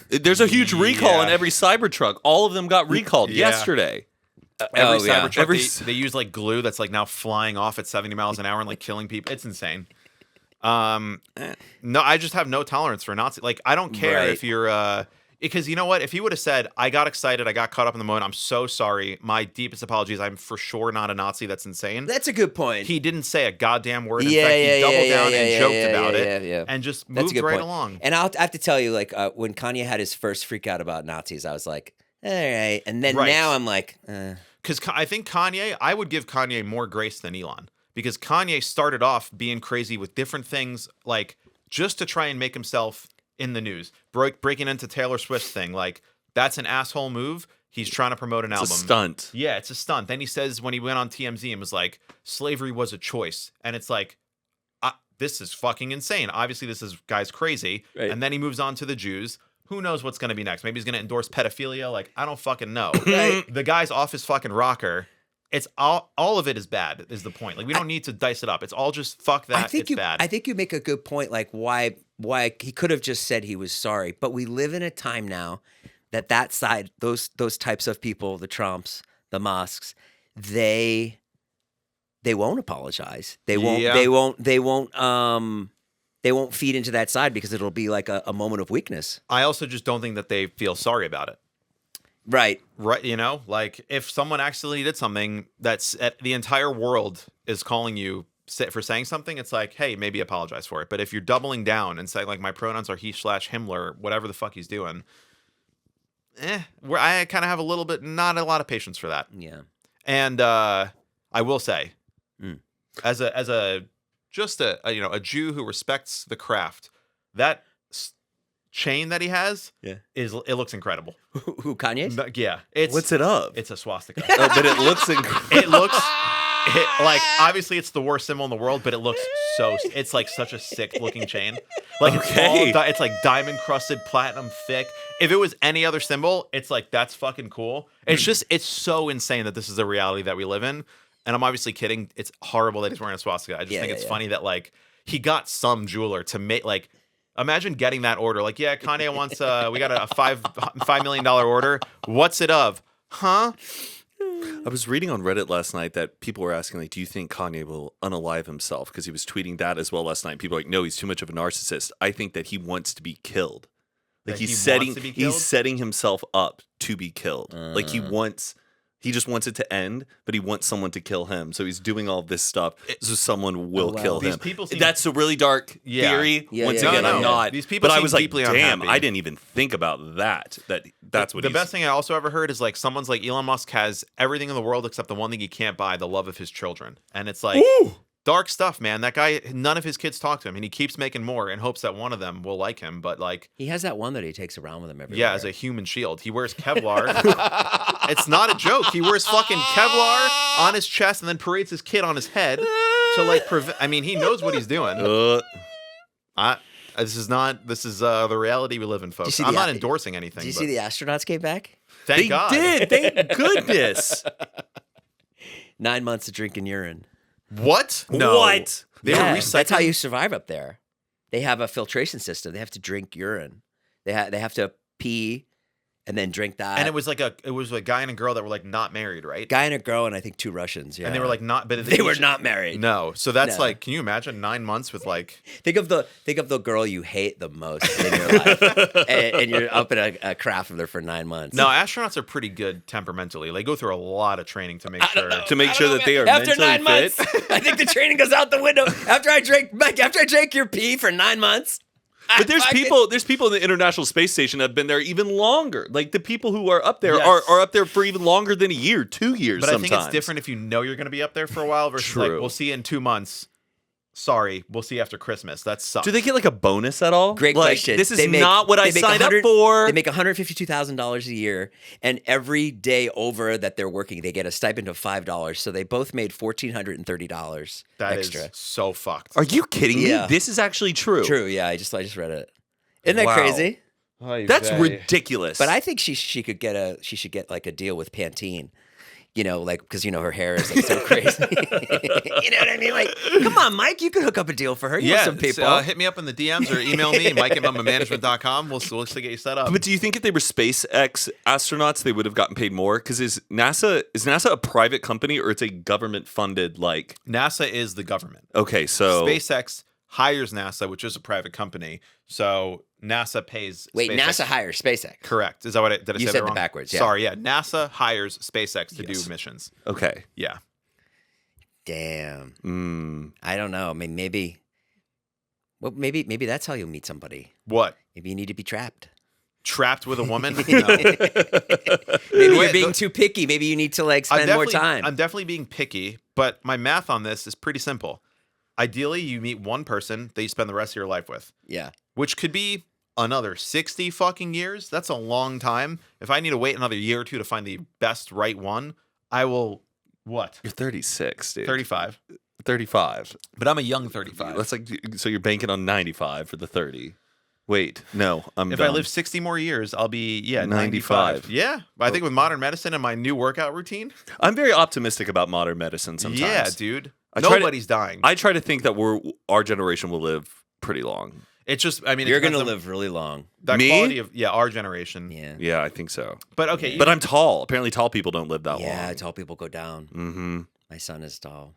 There's a huge recall on Yeah. every Cybertruck. All of them got recalled Yeah. yesterday. Every yeah. Cybertruck, they use like glue that's like now flying off at 70 miles an hour and like killing people. It's insane. No, I just have no tolerance for Nazi. Like, I don't care Right. if you're because you know what? If he would have said, I got excited, I got caught up in the moment, I'm so sorry. My deepest apologies. I'm for sure not a Nazi. That's insane. That's a good point. He didn't say a goddamn word. In Yeah, fact, he yeah, doubled yeah, down yeah, and yeah, joked yeah, about yeah, it yeah. and just That's a moved good right point. along. And I have to tell you, like, when Kanye had his first freak out about Nazis, I was like, all right. And then Right. now I'm like, Because I think Kanye, I would give Kanye more grace than Elon. Because Kanye started off being crazy with different things, like just to try and make himself in the news. Breaking into Taylor Swift's thing, like that's an asshole move. He's trying to promote an It's album. a stunt. Yeah, it's a stunt. Then he says when he went on TMZ and was like, slavery was a choice. And it's like, this is fucking insane. Obviously, guy's crazy. Right. And then he moves on to the Jews. Who knows what's going to be next? Maybe he's going to endorse pedophilia. Like, I don't fucking know. Right. The guy's off his fucking rocker. It's all of it is bad is the point. Like, we don't need to dice it up. It's all just fuck that. It's bad. I think you make a good point. Like, why he could have just said he was sorry, but we live in a time now that side, those types of people, the Trumps, the Musks, they won't apologize. They won't. Yeah. They won't feed into that side because it'll be like a moment of weakness. I also just don't think that they feel sorry about it. Right. Right, you know, like if someone accidentally did something that's the entire world is calling you for saying something, it's like, hey, maybe apologize for it. But if you're doubling down and saying like my pronouns are he/Himmler, whatever the fuck he's doing, I kind of have not a lot of patience for that. Yeah. And I will say, Mm. as a Jew who respects the craft, that chain that he has, it looks incredible. Who Kanye's? Yeah, What's it of? It's a swastika. Oh, but it looks incredible. Like obviously it's the worst symbol in the world, but it looks it's like such a sick looking chain. Like it's like diamond crusted platinum thick. If it was any other symbol, it's like that's fucking cool. It's so insane that this is the reality that we live in. And I'm obviously kidding. It's horrible that he's wearing a swastika. I just think it's funny that like he got some jeweler to make like. Imagine getting that order. Like, yeah, Kanye wants, we got a $5 million order. What's it of? Huh? I was reading on Reddit last night that people were asking, like, do you think Kanye will unalive himself? Because he was tweeting that as well last night. People were like, no, he's too much of a narcissist. I think that he wants to be killed. Like, he's setting himself up to be killed. Like, he just wants it to end, but he wants someone to kill him. So he's doing all this stuff so someone will kill him. That's a really dark theory. Once again, I'm not. These people but I seem was like, deeply damn, unhappy. I didn't even think about that. That's what the best thing I also ever heard is like someone's like Elon Musk has everything in the world except the one thing he can't buy, the love of his children. And it's like dark stuff, man. That guy, none of his kids talk to him, and he keeps making more in hopes that one of them will like him. But like, he has that one that he takes around with him everywhere. yeah, as a human shield. He wears Kevlar. It's not a joke. He wears fucking Kevlar on his chest and then parades his kid on his head to like prevent. I mean, he knows what he's doing. This is the reality we live in, folks. I'm not endorsing anything. Did you see the astronauts came back? Thank God. They did. Thank goodness. 9 months of drinking urine. What? No. What? They were That's how recycling. you survive up there. They have a filtration system. They have to drink urine. They have to pee and then drink that. And it was a guy and a girl that were like not married, right? Guy and a girl and I think 2 Russians. Yeah, And they were like not, but they were not married. No, so that's No. like, can you imagine 9 months with like? Think of the girl you hate the most in your life, and you're up in a craft with her for 9 months. No, astronauts are pretty good temperamentally. They go through a lot of training to make sure. That they are after mentally 9 months, fit. I think the training goes out the window. After I drank your pee for 9 months. But there's people in the International Space Station that have been there even longer. Like the people who are up there Yes. are up there for even longer than a year, 2 years. But sometimes. I think it's different if you know you're going to be up there for a while versus like, True. we'll see you in 2 months. Sorry, we'll see you after Christmas. That sucks. Do they get like a bonus at all? Great like, question. This is not what I they make signed up 100 for. They make $152,000 a year, and every day over that they're working, they get a stipend of $5. So they both made $1,430 That extra. is so fucked. Are you kidding Yeah. me? This is actually true. True. Yeah, I just read it. Isn't that Wow. crazy? That's ridiculous. But I think she should get like a deal with Pantene. like because her hair is like so crazy. You know what I mean? Like, come on, Mike, you could hook up a deal for her. You know some people. Hit me up in the DMs or email me, mike@mamamanagement.com. We'll get you set up. But do you think if they were SpaceX astronauts, they would have gotten paid more? Because is NASA a private company or it's a government funded like? NASA is the government. Okay, so SpaceX hires NASA, which is a private company. So NASA pays. Wait, SpaceX. NASA hires SpaceX. Correct. Is that what did I You say said that it wrong? backwards, yeah. Sorry. Yeah. NASA hires SpaceX to do missions. Okay. Yeah. Damn. I don't know. I mean, maybe. Well, maybe that's how you'll meet somebody. What? Maybe you need to be trapped. Trapped with a woman? No. Maybe you're being too picky. Maybe you need to like spend more time. I'm definitely being picky, but my math on this is pretty simple. Ideally, you meet one person that you spend the rest of your life with. Yeah. Which could be another 60 fucking years. That's a long time. If I need to wait another year or two to find the best right one, I will. What? You're 36, dude. 35. 35. But I'm a young 35. That's like, so you're banking on 95 for the 30. Wait, no, If I live 60 more years, I'll be 95. Yeah, but I think with modern medicine and my new workout routine, I'm very optimistic about modern medicine sometimes. yeah, dude, Nobody's dying. I try to think that our generation will live pretty long. It's just, I mean, You're going to live really long. That Me? quality of our generation. Yeah. Yeah, I think so. But okay, But I'm tall. Apparently, tall people don't live that long. Yeah, tall people go down. Mm-hmm. My son is tall.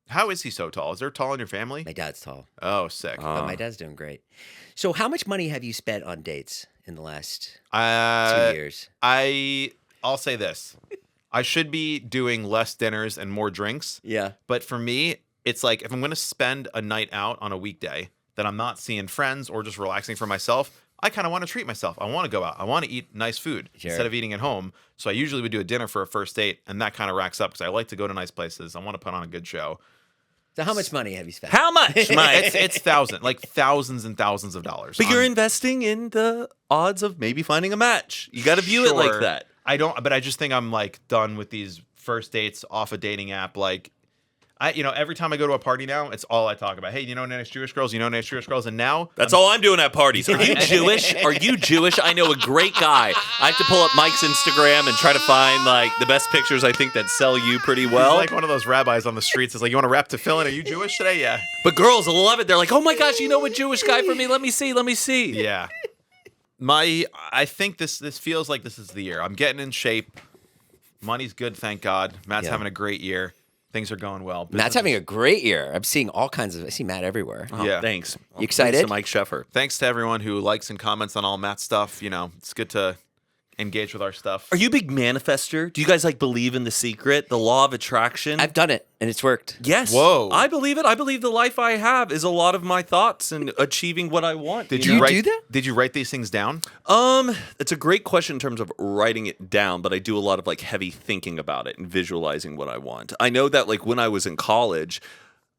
how is he so tall? Is there tall in your family? My dad's tall. Oh, sick. But my dad's doing great. So how much money have you spent on dates in the last 2 years? I'll say this. I should be doing less dinners and more drinks. Yeah. But for me, it's like if I'm going to spend a night out on a weekday that I'm not seeing friends or just relaxing for myself, I kind of want to treat myself. I want to go out. I want to eat nice food instead of eating at home. So I usually would do a dinner for a first date, and that kind of racks up because I like to go to nice places. I want to put on a good show. So how much money have you spent? How much, Mike? It's thousands and thousands of dollars. But you're investing in the odds of maybe finding a match. You got to view it like that. But I just think I'm like done with these first dates off a dating app. Like, every time I go to a party now, it's all I talk about. Hey, you know nice Jewish girls? You know nice Jewish girls? And now That's all I'm doing at parties. Are you Jewish? Are you Jewish? I know a great guy. I have to pull up Mike's Instagram and try to find like the best pictures I think that sell you pretty well. he's like one of those rabbis on the streets. It's like, you want to rap tefillin? Are you Jewish today? Yeah. But girls love it. They're like, oh my gosh, you know a Jewish guy for me? Let me see. Yeah. I think this feels like this is the year. I'm getting in shape. Money's good, thank God. Matt's having a great year. Things are going well. Matt's having a great year. I'm seeing I see Matt everywhere. Oh, Yeah. Thanks. You excited? Thanks to Mike Sheffer. Thanks to everyone who likes and comments on all Matt's stuff. It's good to engage with our stuff. Are you a big manifester? Do you guys like believe in The Secret, the law of attraction? I've done it, and it's worked. Yes. Whoa. I believe it. I believe the life I have is a lot of my thoughts and achieving what I want. Did you you do that? Did you write these things down? It's a great question in terms of writing it down, but I do a lot of like heavy thinking about it and visualizing what I want. I know that like when I was in college,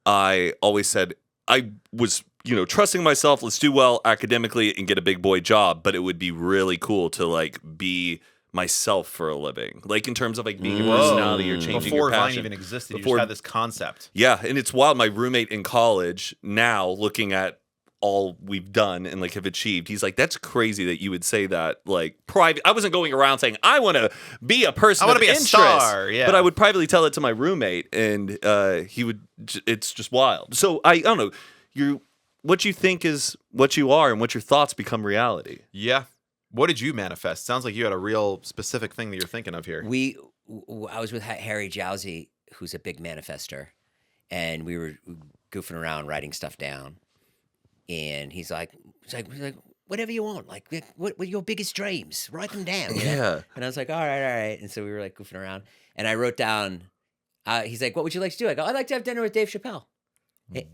I always said I was, trusting myself, let's do well academically and get a big boy job, but it would be really cool to like be myself for a living. Like in terms of like being a personality or changing Before your Vine passion. even existed, you Before- just had this concept. Yeah, and it's wild. My roommate in college now looking at all we've done and like have achieved, he's like, that's crazy that you would say that like private. I wasn't going around saying I want to be a person. I want to of be a interest, star. Yeah. but I would privately tell it to my roommate, and he would. It's just wild. So I don't know. What you think is what you are, and what your thoughts become reality. Yeah. What did you manifest? Sounds like you had a real specific thing that you're thinking of here. I was with Harry Jowsey, who's a big manifester, and we were goofing around writing stuff down. And he's like, whatever you want, like what are your biggest dreams? Write them down. You know? Yeah. And I was like, all right. And so we were like goofing around, and I wrote down. He's like, what would you like to do? I go, I'd like to have dinner with Dave Chappelle.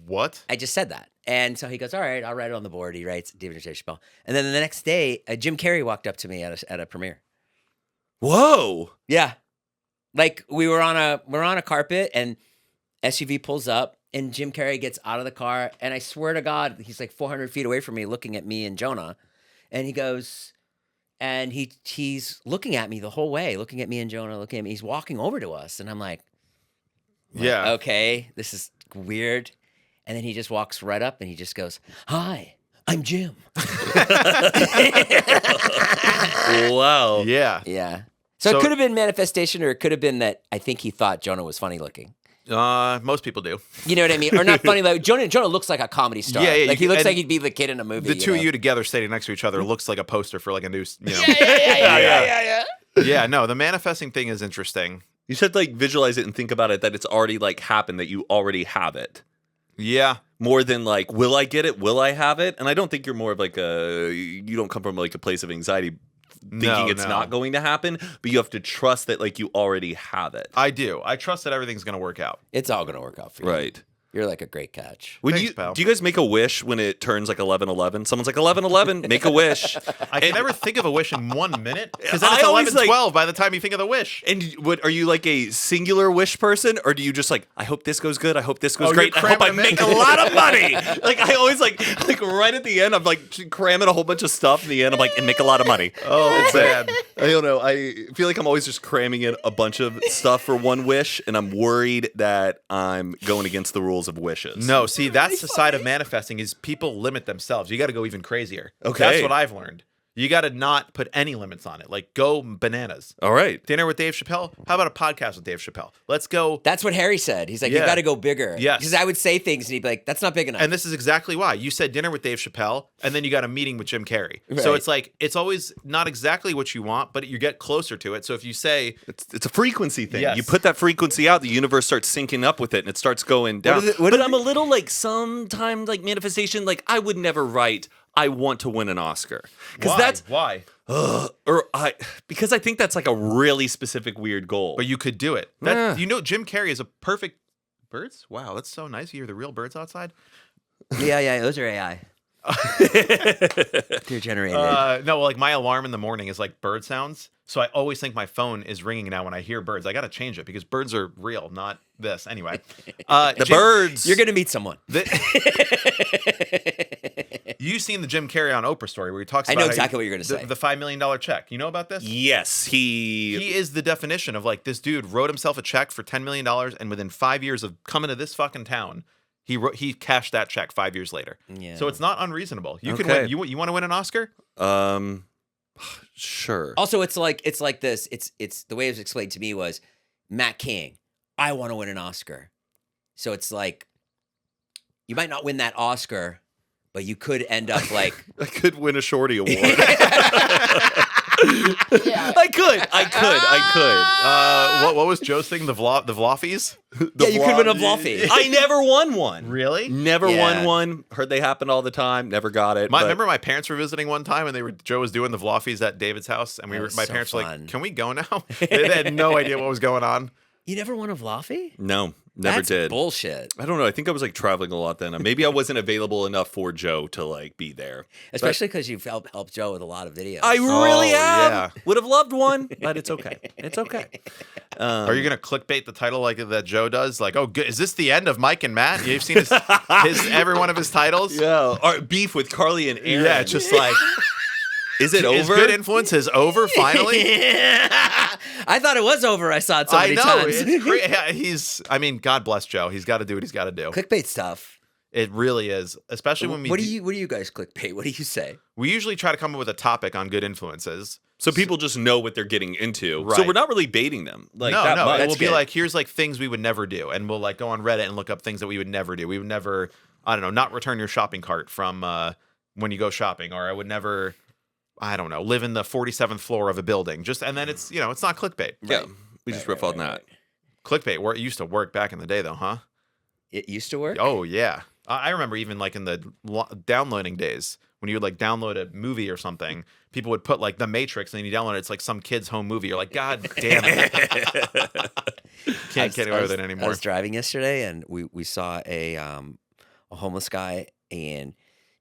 What? I just said that. And so he goes, all right, I'll write it on the board. He writes Dave Chappelle. And then the next day, Jim Carrey walked up to me at a premiere. Whoa. Yeah. Like we're on a carpet and SUV pulls up and Jim Carrey gets out of the car. And I swear to God, he's like 400 feet away from me looking at me and Jonah. And he goes, and he's looking at me the whole way, looking at me and Jonah, looking at me. He's walking over to us. And I'm like, Yeah. okay, this is weird. And then he just walks right up and he just goes, hi, I'm Jim. Wow. Yeah. Yeah. So it could have been manifestation, or it could have been that I think he thought Jonah was funny looking. Most people do. You know what I mean? Or not funny. Like Jonah looks like a comedy star. Yeah, like he looks like he'd be the kid in a movie. The two of you together standing next to each other looks like a poster for like a new. Yeah. Yeah, no, the manifesting thing is interesting. You should like visualize it and think about it that it's already like happened, that you already have it. Yeah. More than like, will I get it? Will I have it? And I don't think you're more of like you don't come from like a place of anxiety thinking it's not going to happen, but you have to trust that like you already have it. I do. I trust that everything's going to work out. It's all going to work out for you. Right. You're like a great catch. Thanks, pal. Do you guys make a wish when it turns like 11:11? Someone's like 11:11, make a wish. I can never think of a wish in 1 minute because then I it's always, 11:12 by the time you think of the wish. And what are you like a singular wish person, or do you just like, I hope this goes good, I hope this goes great, you're I hope I cramming 'em in? make a lot of money. Like I always like right at the end, I'm like cramming a whole bunch of stuff. In the end, I'm like, and make a lot of money. Oh, it's bad. I don't know. I feel like I'm always just cramming in a bunch of stuff for one wish, and I'm worried that I'm going against the rules of wishes. No, see, that's the side of manifesting is people limit themselves. You got to go even crazier. Okay. That's what I've learned. You got to not put any limits on it. Like, go bananas. All right. Dinner with Dave Chappelle? How about a podcast with Dave Chappelle? Let's go. That's what Harry said. He's like, Yeah. you got to go bigger. Yes. Because I would say things and he'd be like, that's not big enough. And this is exactly why. You said dinner with Dave Chappelle, and then you got a meeting with Jim Carrey. So Right. it's like, it's always not exactly what you want, but you get closer to it. So if you say, It's a frequency thing. Yes. You put that frequency out, the universe starts syncing up with it, and it starts going down. But I'm a little like sometimes like manifestation. Like I would never write, I want to win an Oscar, because why? because I think that's like a really specific weird goal. But you could do it. Yeah. You know, Jim Carrey is a perfect. Birds? Wow, that's so nice. You hear the real birds outside? yeah, those are AI. They're generated. No, like my alarm in the morning is like bird sounds. So I always think my phone is ringing now when I hear birds. I got to change it because birds are real, not this. Anyway, the birds. You're going to meet someone. You seen the Jim Carrey on Oprah story where he talks I about know exactly what you're going to say. the $5 million check. You know about this? Yes, He is the definition of like this dude wrote himself a check for $10 million, and within 5 years of coming to this fucking town, he cashed that check 5 years later. Yeah. So it's not unreasonable. You can Okay. win. You want to win an Oscar? Sure. Also, it's like this. It's the way it was explained to me was Matt King. I want to win an Oscar. So it's like you might not win that Oscar, but you could end up like I could win a Shorty Award. I could. What was Joe's thing? The Vloffies? yeah, you could win a Bluffy. I never won one. Really? Never Yeah. won one. Heard they happen all the time. Never got it. Remember my parents were visiting one time, and Joe was doing the Vloffies at David's house, and That was my so parents were fun. like, "Can we go now?" They had no idea what was going on. You never won a Bluffy? No, never That's did. bullshit. I don't know. I think I was like traveling a lot then. Maybe I wasn't available enough for Joe to like be there. Especially because you've helped Joe with a lot of videos. I really have. yeah. Would have loved one, but it's okay. It's okay. Are you gonna clickbait the title like that Joe does? Like, oh, good. Is this the end of Mike and Matt? You've seen his every one of his titles. Yeah. Our beef with Carly and Aaron. Yeah, it's just like, is it Is over? Good Influence is over finally. I thought it was over. I saw it so I many know. times. It's great. I mean, God bless Joe. He's got to do what he's got to do. Clickbait stuff. It really is, especially when we What do you guys clickbait? What do you say? we usually try to come up with a topic on good influences. So people just know what they're getting into. So Right. we're not really baiting them. Like no, that no, much. it will be good. like, here's like things we would never do, and we'll like go on Reddit and look up things that we would never do. We would never, I don't know, not return your shopping cart from when you go shopping, or I would never, I don't know, live in the 47th floor of a building. Just and then it's it's not clickbait. Yeah. We just riff on that. Clickbait it used to work back in the day though, huh? It used to work. Oh yeah, I remember even like in the downloading days when you would like download a movie or something, people would put like The Matrix, and then you download it, it's like some kid's home movie. You're like, God damn it, can't get away with it I anymore. was driving yesterday, and we saw a homeless guy, and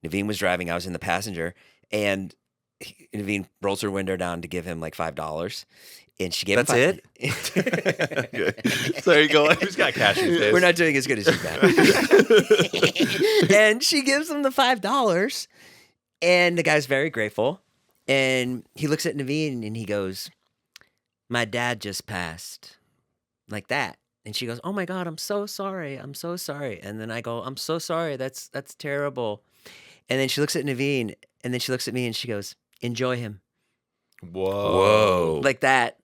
Naveen was driving. I was in the passenger, and Naveen rolls her window down to give him like $5, and she gave That's him it? Sorry, go on. Who's got cash these days? We're not doing as good as you, man. And she gives him the $5, and the guy's very grateful. And he looks at Naveen and he goes, "My dad just passed," like that. And she goes, "Oh my God, I'm so sorry. I'm so sorry." And then I go, "I'm so sorry. That's terrible." And then she looks at Naveen, and then she looks at me and she goes, "Enjoy him," Whoa. like that.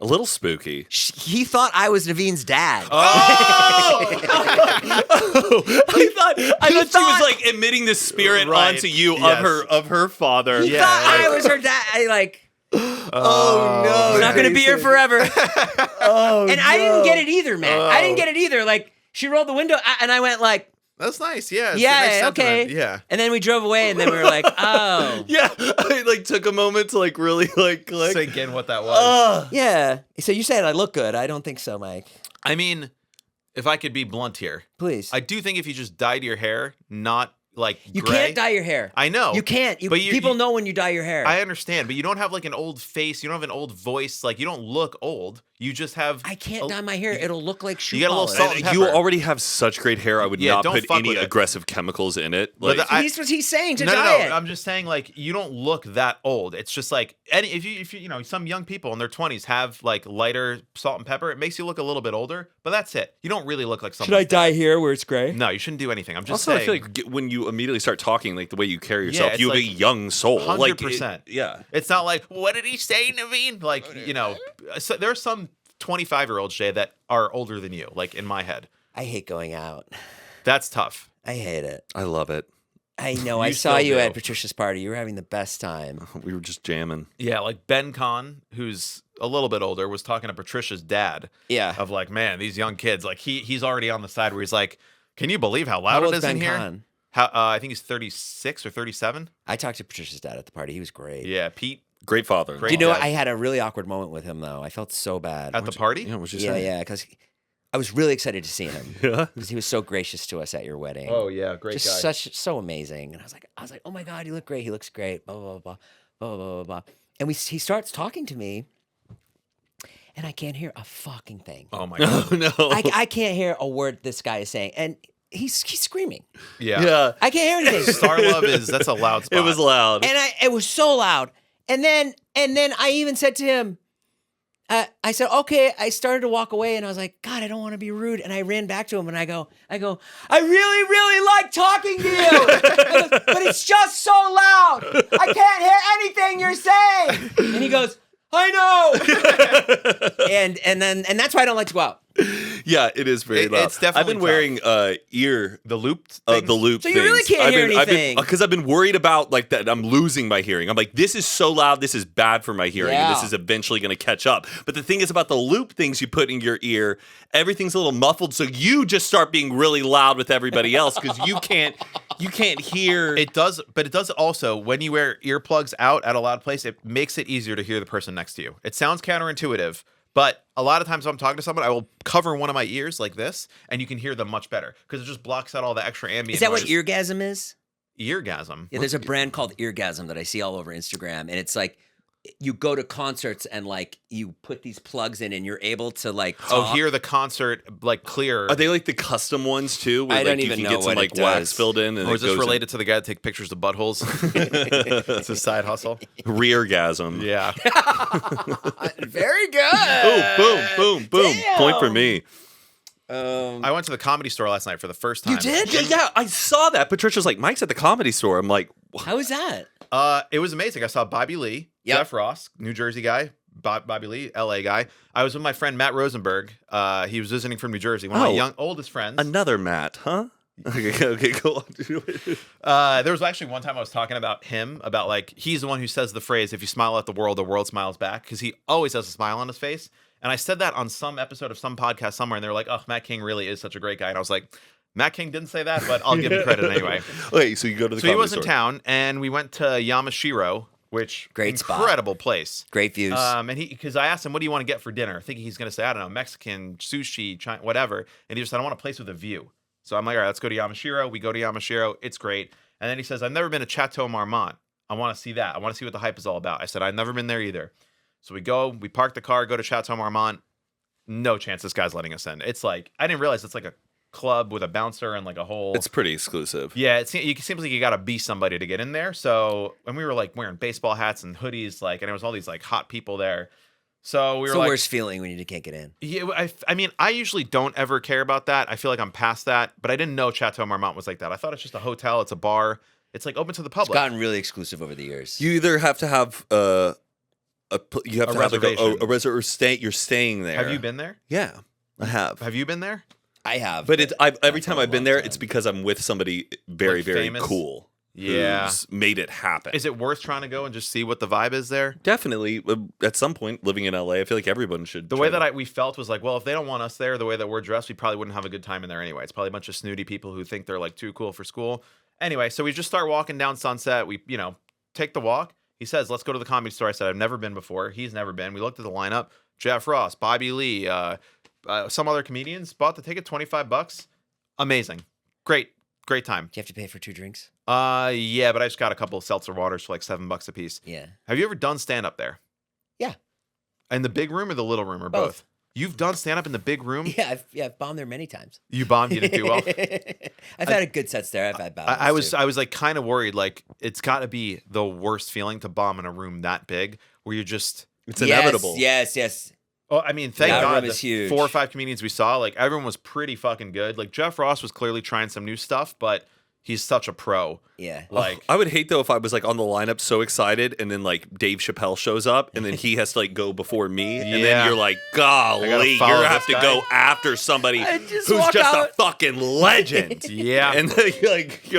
A little spooky. He thought I was Naveen's dad. Oh! I thought she was like emitting the spirit onto you of her father. He thought I was her dad. Oh no, not gonna be here forever. And I didn't get it either, man. I didn't get it either. Like she rolled the window, and I went like, "That's nice, yeah, yeah, okay, yeah." And then we drove away, and then we were like, "Oh, yeah." I like took a moment to like really like sink in what that was. Yeah. So you said I look good. I don't think so, Mike. I mean, if I could be blunt here, please. I do think if you just dyed your hair, not like you gray, can't dye your hair. I know you can't. People know when you dye your hair. I understand, but you don't have like an old face. You don't have an old voice. Like you don't look old. You just have. I can't dye my hair. It'll look like shoe You got a little polish. salt and pepper. You already have such great hair. I would not don't put fuck any with it. aggressive chemicals in it. Like, He's what he's saying to no, dye it. I'm just saying like you don't look that old. It's just like if you know some young people in their 20s have like lighter salt and pepper, it makes you look a little bit older. But that's it. You don't really look like someone. Should I dye here where it's gray? No, you shouldn't do anything. I'm just also, saying. I feel like when you immediately start talking, like the way you carry yourself, it's you have like a young soul. 100%. Yeah. It's not like, what did he say, Naveen? Like, you know, so there are some 25-year-olds, Jay, that are older than you, like in my head. I hate going out. That's tough. I hate it. I love it. I know. I saw you at Patricia's party. You were having the best time. We were just jamming. Yeah, like Ben Kahn, who's a little bit older, was talking to Patricia's dad. Yeah. Of like, man, these young kids, like he's already on the side where he's like, can you believe how loud How it old's is Ben in here? Kahn? I think he's 36 or 37. I talked to Patricia's dad at the party. He was great. Yeah, Pete. Great father. Great Do you know dad. I had a really awkward moment with him though. I felt so bad. At the party? Yeah, what you Yeah, saying? yeah, because I was really excited to see him. Yeah. Because he was so gracious to us at your wedding. Oh yeah, great Just guy. so amazing. And I was like, oh my God, you look great. He looks great. Blah blah blah blah blah blah blah. And he starts talking to me, and I can't hear a fucking thing. Oh my god. Oh no. I can't hear a word this guy is saying, and he's screaming. Yeah. Yeah. I can't hear anything. Star Love that's a loud spot. It was loud. And it was so loud. And then I even said to him, I said, okay. I started to walk away, and I was like, God, I don't want to be rude. And I ran back to him, and I go, I really, really like talking to you, but it's just so loud. I can't hear anything you're saying. And he goes, I know. and that's why I don't like to go out. Yeah, it is very loud. It's definitely I've been wearing the loop things? the loop So you really things. can't hear anything. Because I've been worried about like that I'm losing my hearing. I'm like, this is so loud, this is bad for my hearing, and this Yeah. is eventually going to catch up. But the thing is about the loop things you put in your ear, everything's a little muffled, so you just start being really loud with everybody else because you can't hear. It does, but it does also, when you wear earplugs out at a loud place, it makes it easier to hear the person next to you. It sounds counterintuitive, but a lot of times when I'm talking to someone, I will cover one of my ears like this, and you can hear them much better because it just blocks out all the extra ambient Is that noise. what eargasm is? Eargasm? Yeah, there's a brand called Eargasm that I see all over Instagram, and it's like you go to concerts and like you put these plugs in, and you're able to like talk. hear the concert like clear. Are they like the custom ones too? Where, I don't like, even you know can get some what like it wax does. filled in, and Or is it this goes related to the guy that take pictures of buttholes? It's a side hustle. reargasm. Yeah. Very good. Oh, boom, boom, boom! Damn. Point for me. I went to the Comedy Store last night for the first time. You did? Yeah, I saw that. Patricia's like, Mike's at the Comedy Store. I'm like, How was that? It was amazing. I saw Bobby Lee, Yep. Jeff Ross, New Jersey guy, Bobby Lee, LA guy. I was with my friend Matt Rosenberg. He was visiting from New Jersey, one of my oldest friends. another Matt, huh? Okay, go on. There was actually one time I was talking about him, about like, he's the one who says the phrase, if you smile at the world smiles back, because he always has a smile on his face. And I said that on some episode of some podcast somewhere, and they were like, oh, Matt King really is such a great guy. And I was like, Matt King didn't say that, but I'll give him credit anyway. Wait, so you go to the So he Comedy was in Store. town, and we went to Yamashiro, which Great spot. incredible place. Great views. And because I asked him, what do you want to get for dinner? Thinking he's going to say, I don't know, Mexican, sushi, China, whatever. And he just said, I want a place with a view. So I'm like, all right, let's go to Yamashiro. We go to Yamashiro. It's great. And then he says, I've never been to Chateau Marmont. I want to see that. I want to see what the hype is all about. I said, I've never been there either. So we go, we park the car, go to Chateau Marmont. No chance this guy's letting us in. It's like, I didn't realize it's like a club with a bouncer and like a whole. It's pretty exclusive. Yeah, it seems like you got to be somebody to get in there. So, and we were like wearing baseball hats and hoodies, like, and there was all these like hot people there. So we it's were the like, worst feeling when you can't get in. yeah, I mean, I usually don't ever care about that. I feel like I'm past that, but I didn't know Chateau Marmont was like that. I thought it's just a hotel, it's a bar, it's like open to the It's public. gotten really exclusive over the years. You either have to have a you have A to have like reservation. a reservation. You're staying there. Have you been there? Yeah, I have. Have you been there? I have. But every not time for a I've been long there, time. it's because I'm with somebody very, Like very famous? cool. Yeah. Who's made it happen. Is it worth trying to go and just see what the vibe is there? Definitely. At some point, living in LA, I feel like everyone should. The way that we felt was like, well, if they don't want us there, the way that we're dressed, we probably wouldn't have a good time in there anyway. It's probably a bunch of snooty people who think they're like too cool for school. Anyway, so we just start walking down Sunset. We, take the walk. He says, let's go to the Comedy Store. I said, I've never been before. He's never been. We looked at the lineup. Jeff Ross, Bobby Lee, some other comedians. Bought the ticket, $25. Amazing. Great time. Do you have to pay for 2 drinks? Yeah, but I just got a couple of seltzer waters for like $7 a piece. Yeah. Have you ever done stand up there? Yeah. In the big room or the little room or both? You've done stand up in the big room? Yeah, I've bombed there many times. You bombed, you didn't do well. I've had a good sets there. I've had bad ones I was too. I was like kind of worried. Like it's got to be the worst feeling to bomb in a room that big where you're just. It's inevitable. Yes. Oh, I mean, thank That God. room The is huge. 4 or 5 comedians we saw, like everyone was pretty fucking good. Like Jeff Ross was clearly trying some new stuff, but he's such a pro. Yeah. Like I would hate though if I was like on the lineup so excited and then like Dave Chappelle shows up and then he has to like go before me and then Yeah. you're like, I gotta golly, you follow have this to guy. go after somebody I who's just just walk a out. fucking legend. yeah. And then you're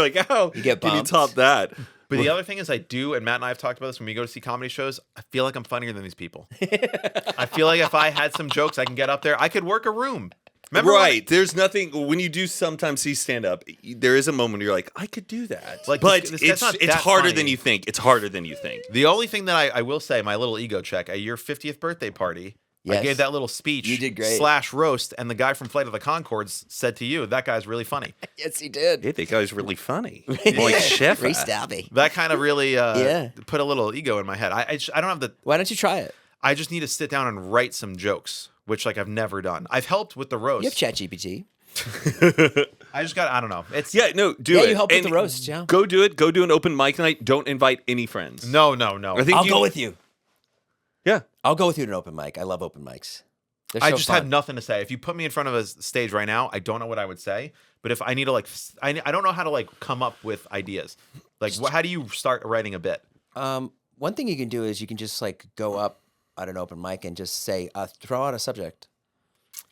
like, how You get can you bumped. top that? But the other thing is, I do, and Matt and I have talked about this when we go to see comedy shows. I feel like I'm funnier than these people. I feel like if I had some jokes, I can get up there. I could work a room. Remember when- Right. There's nothing when you do sometimes see stand up, there is a moment where you're like, I could do that. Like, but this guy's not it's that harder funny. than you think. It's harder than you think. The only thing that I will say, my little ego check, at your 50th birthday party, I Yes. gave that little speech. You did great. / roast, and the guy from Flight of the Conchords said to you, that guy's really funny. Yes, he did. I think I was really funny. Like Sheffer. Very stabby. That kind of really Yeah. put a little ego in my head. I don't have the. Why don't you try it? I just need to sit down and write some jokes, which like I've never done. I've helped with the roast. You have ChatGPT. I just got. I don't know. It's Yeah, no, do Yeah, it. you help with And the roast, yeah. Go do it. Go do an open mic night. Don't invite any friends. no. I think I'll go with you. Yeah. I'll go with you to an open mic. I love open mics. They're I so just fun. have nothing to say. If you put me in front of a stage right now, I don't know what I would say. But if I need to like, I don't know how to like come up with ideas. Like, how do you start writing a bit? One thing you can do is you can just like go up at an open mic and just say, throw out a subject.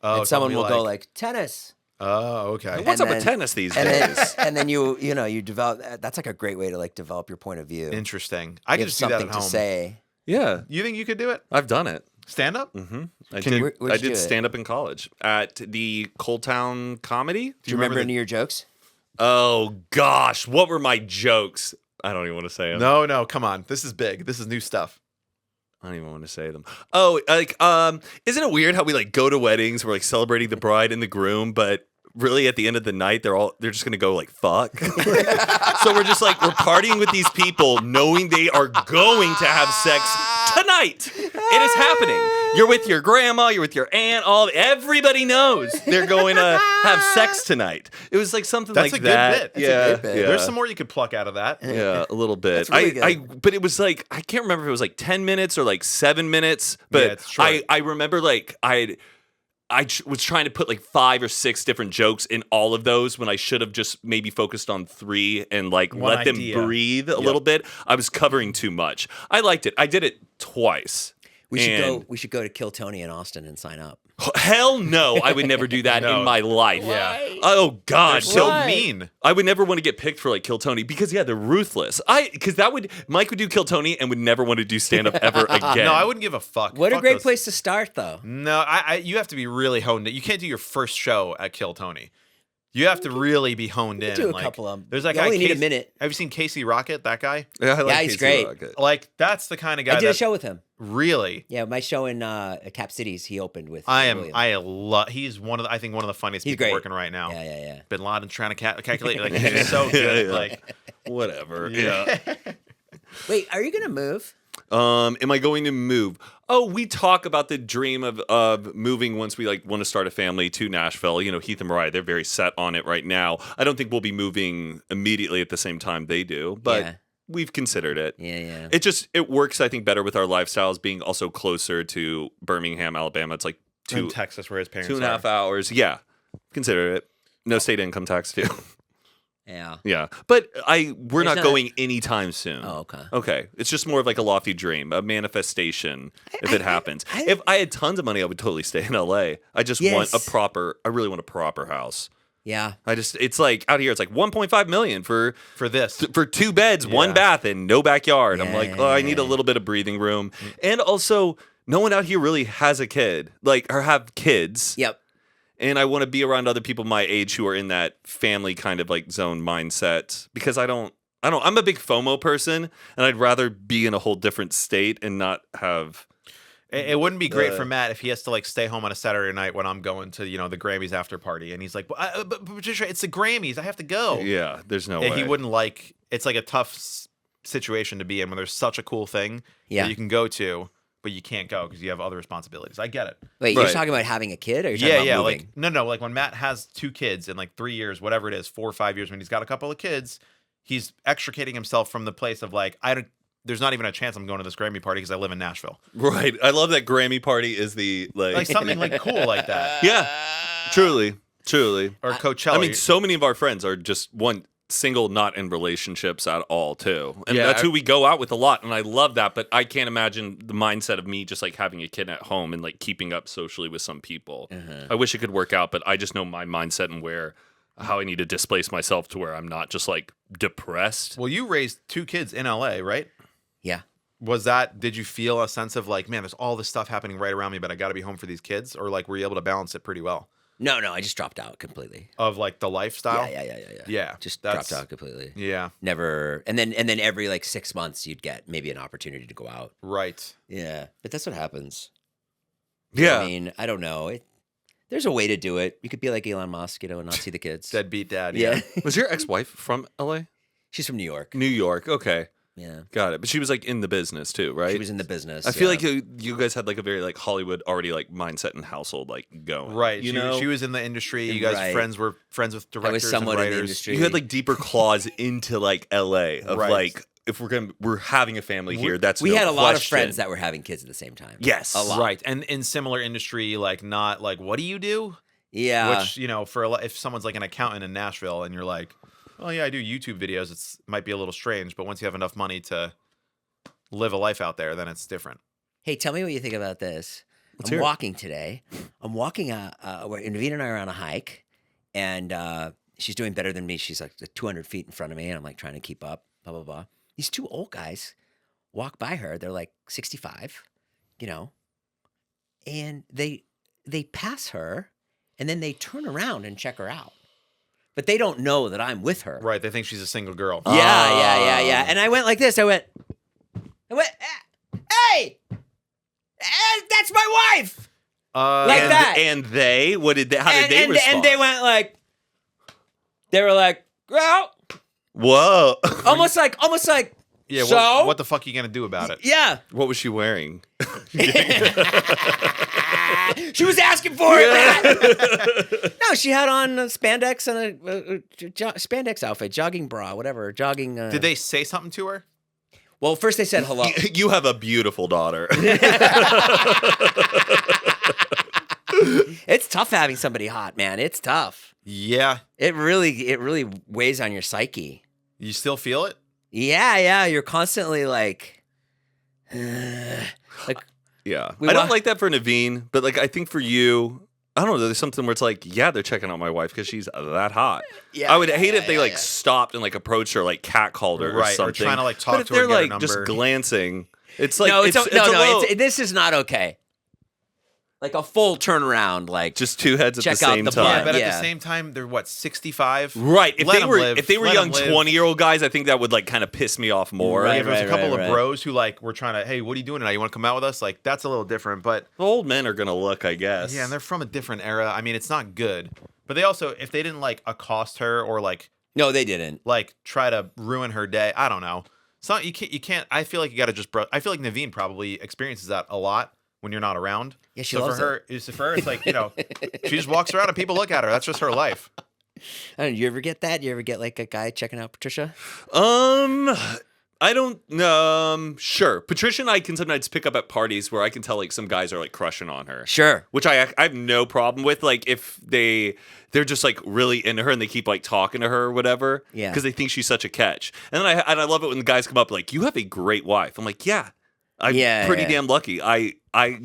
Oh, And someone something will go like tennis. oh, okay. What's And up with then- tennis these And days? then, and then you develop. That's like a great way to like develop your point of view. Interesting. I You can have just do that something at to home. say. Yeah, You think you could do it? I've done it. Stand up? I Can you- did. where'd I you do did it? stand up in college at the Cold Town Comedy. Do you remember the- any of your jokes? Oh gosh, what were my jokes? I don't even want to say them. No. Come on. This is big. This is new stuff. I don't even want to say them. Oh, like, isn't it weird how we like go to weddings, we're like celebrating the bride and the groom, but really at the end of the night they're just gonna go like fuck. So we're just like we're partying with these people, knowing they are going to have sex tonight. It is happening. You're with your grandma, you're with your aunt, everybody knows they're going to have sex tonight. It was like something That's like a good that. bit. That's a Yeah, good bit. yeah. There's some more you could pluck out of that. Yeah, a little bit. That's really I good. but it was like I can't remember if it was like 10 minutes or like 7 minutes, Yeah, but it's short. I remember like was trying to put like 5 or 6 different jokes in all of those when I should have just maybe focused on 3 and like One let them idea. breathe a little bit. I was covering too much. I liked it. I did it twice. We should And- go. We should go to Kill Tony in Austin and sign up. Hell no, I would never do that No. in my life. Yeah. Oh God, They're so Why? mean. I would never want to get picked for like Kill Tony because they're ruthless. Because Mike would do Kill Tony and would never want to do stand up ever again. No, I wouldn't give a fuck. What a Fuck great those- place to start, though. No, you have to be really honed in. You can't do your first show at Kill Tony. You have to really be honed in. do a like, couple of 'em. There's that You guy. only need a Casey- minute. Have you seen Casey Rocket? That guy. Yeah, I like Yeah, he's Casey great. Rocket. Like that's the kind of guy I did a that show with him. really. Yeah, my show in Cap Cities, he opened with. William. William. He's I think one of the funniest He's people great. working right now. Yeah. Bin Laden trying to calculate. Like he's so good. Yeah. Like Whatever. Yeah. Wait, are you gonna move? Am I going to move? Oh, we talk about the dream of moving once we like want to start a family to Nashville. You know, Heath and Mariah, they're very set on it right now. I don't think we'll be moving immediately at the same time they do, but Yeah. we've considered it. Yeah. It works, I think, better with our lifestyles being also closer to Birmingham, Alabama. It's like in Texas, where his parents 2.5 hours. Yeah, consider it. No state income tax too. Yeah. Yeah, but we're not not- going anytime soon. Oh, okay. Okay, it's just more of like a lofty dream, a manifestation. If it happens, if I had tons of money, I would totally stay in LA. I just want Yes. I really want a proper house. Yeah. It's like out here, it's like 1.5 million for this. for 2 beds, 1 bath, and no backyard. I'm like, oh, I need a Yeah. little bit of breathing room, and also no one out here really has a kid, or have kids. Yep. And I want to be around other people my age who are in that family kind of like zone mindset, because I'm a big FOMO person, and I'd rather be in a whole different state and not have. It wouldn't be great for Matt if he has to like stay home on a Saturday night when I'm going to the Grammys after party, and he's like, but Patricia, it's the Grammys, I have to go. Yeah, there's no way. He wouldn't like. It's like a tough situation to be in when there's such a cool thing Yeah. that you can go to, but you can't go because you have other responsibilities. I get it. Wait, you're Right. talking about having a kid, or you're talking about moving? Like no, like when Matt has 2 kids in like 3 years, whatever it is, 4 or 5 years, when he's got a couple of kids, he's extricating himself from the place of like, there's not even a chance I'm going to this Grammy party because I live in Nashville. Right. I love that Grammy party is the Like something like cool like that. Yeah, truly. Or Coachella. I mean, so many of our friends are just single, not in relationships at all, too. And Yeah, that's who we go out with a lot, and I love that, but I can't imagine the mindset of me just like having a kid at home and like keeping up socially with some people. I wish it could work out, but I just know my mindset and how I need to displace myself to where I'm not just like depressed. Well, you raised 2 kids in LA, right? Yeah. Did you feel a sense of like, man, there's all this stuff happening right around me, but I got to be home for these kids? Or like, were you able to balance it pretty well? No, I just dropped out completely. Of like the lifestyle? Yeah. Yeah, Just that's- dropped out completely. Yeah, Never, and then every like 6 months you'd get maybe an opportunity to go out. right. Yeah, but that's what happens. Yeah. I mean, I don't know. There's a way to do it. You could be like Elon Musk, and not see the kids. Deadbeat dad. Yeah. Was your ex-wife from LA? She's from New York. New York. Okay. Yeah. Got it. But she was like in the business too, right? She was in the business. I feel yeah. like you guys had like a very like Hollywood already like mindset and household like going. Right. You know? She was in the industry. You guys Right. were friends with I directors was somewhat and in the writers. industry. You had like deeper claws into like LA of Right. like, if we're having a family here, that's we no had a lot of question. friends that were having kids at the same time. Yes. A lot. Right. And in similar industry, like not like, what do you do? Yeah. Which, for if someone's like an accountant in Nashville and you're like, oh yeah, I do YouTube videos, might be a little strange, but once you have enough money to live a life out there, then it's different. Hey, tell me what you think about this. Let's I'm hear it. walking today. I'm walking. Naveen and I are on a hike, and she's doing better than me. She's like 200 feet in front of me, and I'm like trying to keep up. Blah blah blah. These 2 old guys walk by her. They're like 65, and they pass her, and then they turn around and check her out. But they don't know that I'm with her. Right. They think she's a single girl. Yeah. And I went like this. I went, hey, that's my wife. Like and, that. And they, how did they respond? And they went like, they were like, well, Whoa. almost like, Yeah. so? What the fuck are you gonna do about it? Yeah. What was she wearing? She was asking for it. No, she had on spandex and a spandex outfit, jogging bra, whatever, jogging. Did they say something to her? Well, first they said hello. You have a beautiful daughter. It's tough having somebody hot, man. It's tough. Yeah. It really weighs on your psyche. You still feel it? Yeah. You're constantly like, Yeah. We I don't wa- like that for Naveen, but like I think for you, I don't know, there's something where it's like, yeah, they're checking out my wife because she's that hot. Yeah, I would hate if yeah, they yeah, like yeah. stopped and like approached her, like catcalled her or Right, or something. trying to, like, talk but if to her, they're get her like just number. glancing, it's like no, it's a low- this is not okay. Like a full turnaround, like just 2 heads at Check the out same the time. butt. Yeah, but at Yeah. the same time, they're what, 65? Right. If Let they 'em were live. if they were Let 'em young live. 20-year-old guys, I think that would like kind of piss me off more. Right. Like if it was a couple right. of bros who like were trying to, hey, what are you doing tonight? You want to come out with us? Like that's a little different, but The old men are gonna look, I guess. yeah, and they're from a different era. I mean, it's not good. But they also, if they didn't like accost her or like no, they didn't. try to ruin her day, I don't know. It's not you can't. I feel like you got to just. I feel like Naveen probably experiences that a lot when you're not around. Yeah, she so loves for her, it's like she just walks around and people look at her. That's just her life. I don't know, you ever get that? You ever get like a guy checking out Patricia? I I don't. Sure. Patricia and I can sometimes pick up at parties where I can tell like some guys are like crushing on her. Sure. Which I have no problem with. Like if they're just like really into her and they keep like talking to her or whatever. Yeah. Because they think she's such a catch. And then I love it when the guys come up like, you have a great wife. I'm like, yeah. I'm pretty damn lucky. I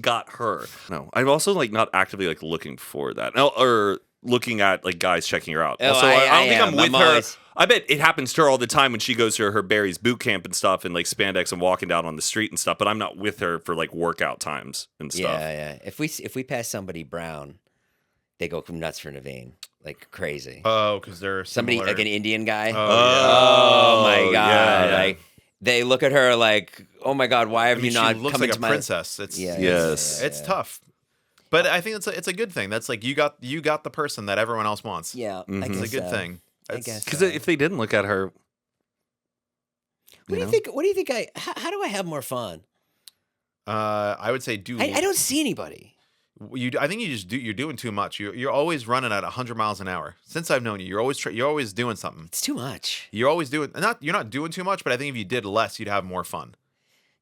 got her. No, I'm also like not actively like looking for that or looking at like guys checking her out. Oh, Also, I don't think am. I'm with I'm her. always- I bet it happens to her all the time when she goes to her Barry's boot camp and stuff and like spandex and walking down on the street and stuff. But I'm not with her for like workout times and stuff. Yeah. If we pass somebody brown, they go nuts for Naveen, like crazy. Oh, because they're Somebody similar. like an Indian guy. Oh, Oh my god! yeah. Like they look at her like, oh my god, why have I mean, you not she looks come like into a my princess. It's Yes. it's tough, but I think it's a good thing. That's like you got the person that everyone else wants. Yeah, I Mhm. guess It's a good so. thing. I It's- guess Because so. if they didn't look at her, What do you think? What do you think? How do I have more fun? I would say do. I don't see anybody. I think you're doing too much. You're always running at 100 miles an hour. Since I've known you, you're always doing something. It's too much. You're always doing you're not doing too much, but I think if you did less, you'd have more fun.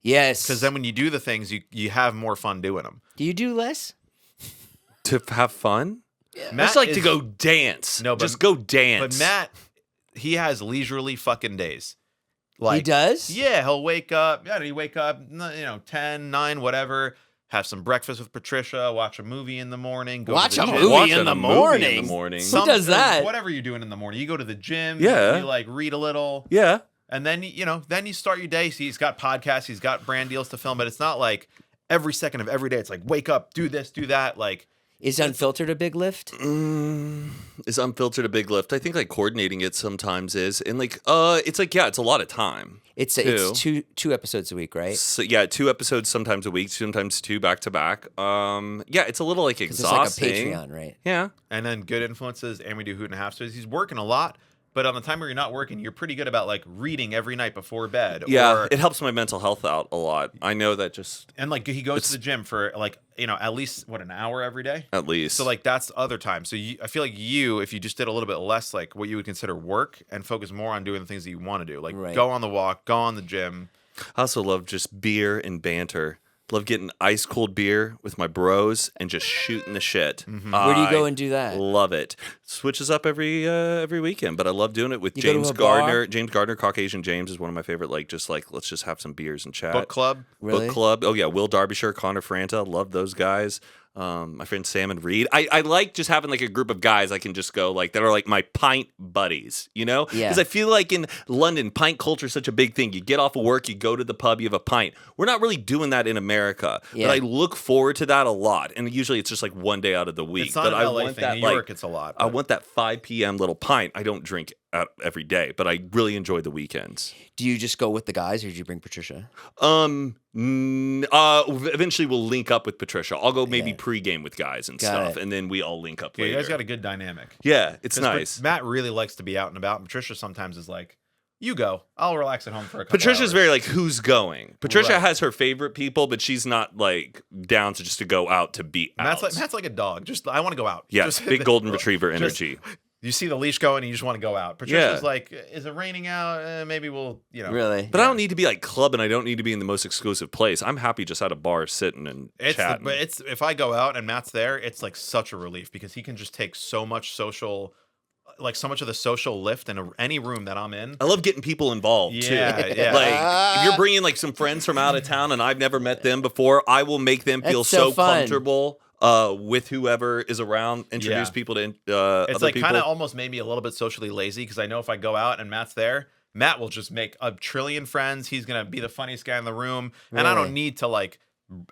Yes. Because then when you do the things, you have more fun doing them. Do you do less? to have fun, I Matt just like to is- go dance. No, but- just go dance. But Matt, he has leisurely fucking days. Like He does? Yeah, he'll wake up. Yeah, he wake up. 10, 9, whatever. Have some breakfast with Patricia. Watch a movie in the morning. Go Watch to a the movie gym. Watching in the a movie morning. in the morning. Who does that? Whatever you're doing in the morning. You go to the gym. Yeah. You like read a little. Yeah. And then then you start your day. See, he's got podcasts, he's got brand deals to film, but it's not like every second of every day. It's like wake up, do this, do that. Like Is Unfiltered a big lift? Is Unfiltered a big lift? I think like coordinating it sometimes is, and like it's like it's a lot of time. It's two episodes a week, right? So yeah, 2 episodes sometimes a week, sometimes 2 back to back. Yeah, it's a little like It's exhausting. like a Patreon, right? Yeah. and then good influences, and we do Hoot and a Half Stars. He's working a lot, but on the time where you're not working, you're pretty good about like reading every night before bed. Yeah, it helps my mental health out a lot. I know that just and like he goes to the gym for like at least an hour every day. at least. So like that's other time. So I feel like if you just did a little bit less like what you would consider work and focus more on doing the things that you want to do, like Right. go on the walk, go on the gym. I also love just beer and banter. Love getting ice cold beer with my bros and just shooting the shit. Where do you go and do that? Love it. Switches up every weekend, but I love doing it with You go to James a bar? Gardner. James Gardner, Caucasian James, is one of my favorite. Like let's just have some beers and chat. Book club. Really? Book club. Oh yeah, Will Derbyshire, Connor Franta. Love those guys. My friend Sam and Reed. I like just having like a group of guys I can just go like that are like my pint buddies, Yeah. Because I feel like in London, pint culture is such a big thing. You get off of work, you go to the pub, you have a pint. We're not really doing that in America, Yeah. but I look forward to that a lot. And usually it's just like one day out of the week. It's not but an I LA want thing. that New like York, it's a lot. I but- want that 5 p.m. little pint. I don't drink every day, but I really enjoy the weekends. Do you just go with the guys, or do you bring Patricia? Eventually we'll link up with Patricia. I'll go maybe Yeah. pregame with guys and Got stuff, it. and then we all link up Yeah, later. you guys got a good dynamic. Yeah, it's 'Cause nice. Matt really likes to be out and about. And Patricia sometimes is like, "You go. I'll relax at home for a couple Patricia's hours." very like, who's going? Patricia Right. has her favorite people, but she's not like down to just to go out to be out. Matt's like a dog. Just I want to go out. Yeah, Just- big golden retriever just- energy. You see the leash going, and you just want to go out. Patricia's Yeah. like, "Is it raining out? Maybe we'll, Really? But I don't need to be like clubbing. I don't need to be in the most exclusive place. I'm happy just at a bar sitting and chatting. But it's if I go out and Matt's there, it's like such a relief because he can just take so much of the social lift in any room that I'm in. I love getting people involved Yeah, too. yeah. Like if you're bringing like some friends from out of town and I've never met them before, I will make them feel That's so fun. comfortable with whoever is around. Introduce Yeah. people to It's other like people. kind of almost made me a little bit socially lazy because I know if I go out and Matt's there, Matt will just make a trillion friends. He's gonna be the funniest guy in the room, and I Really? don't need to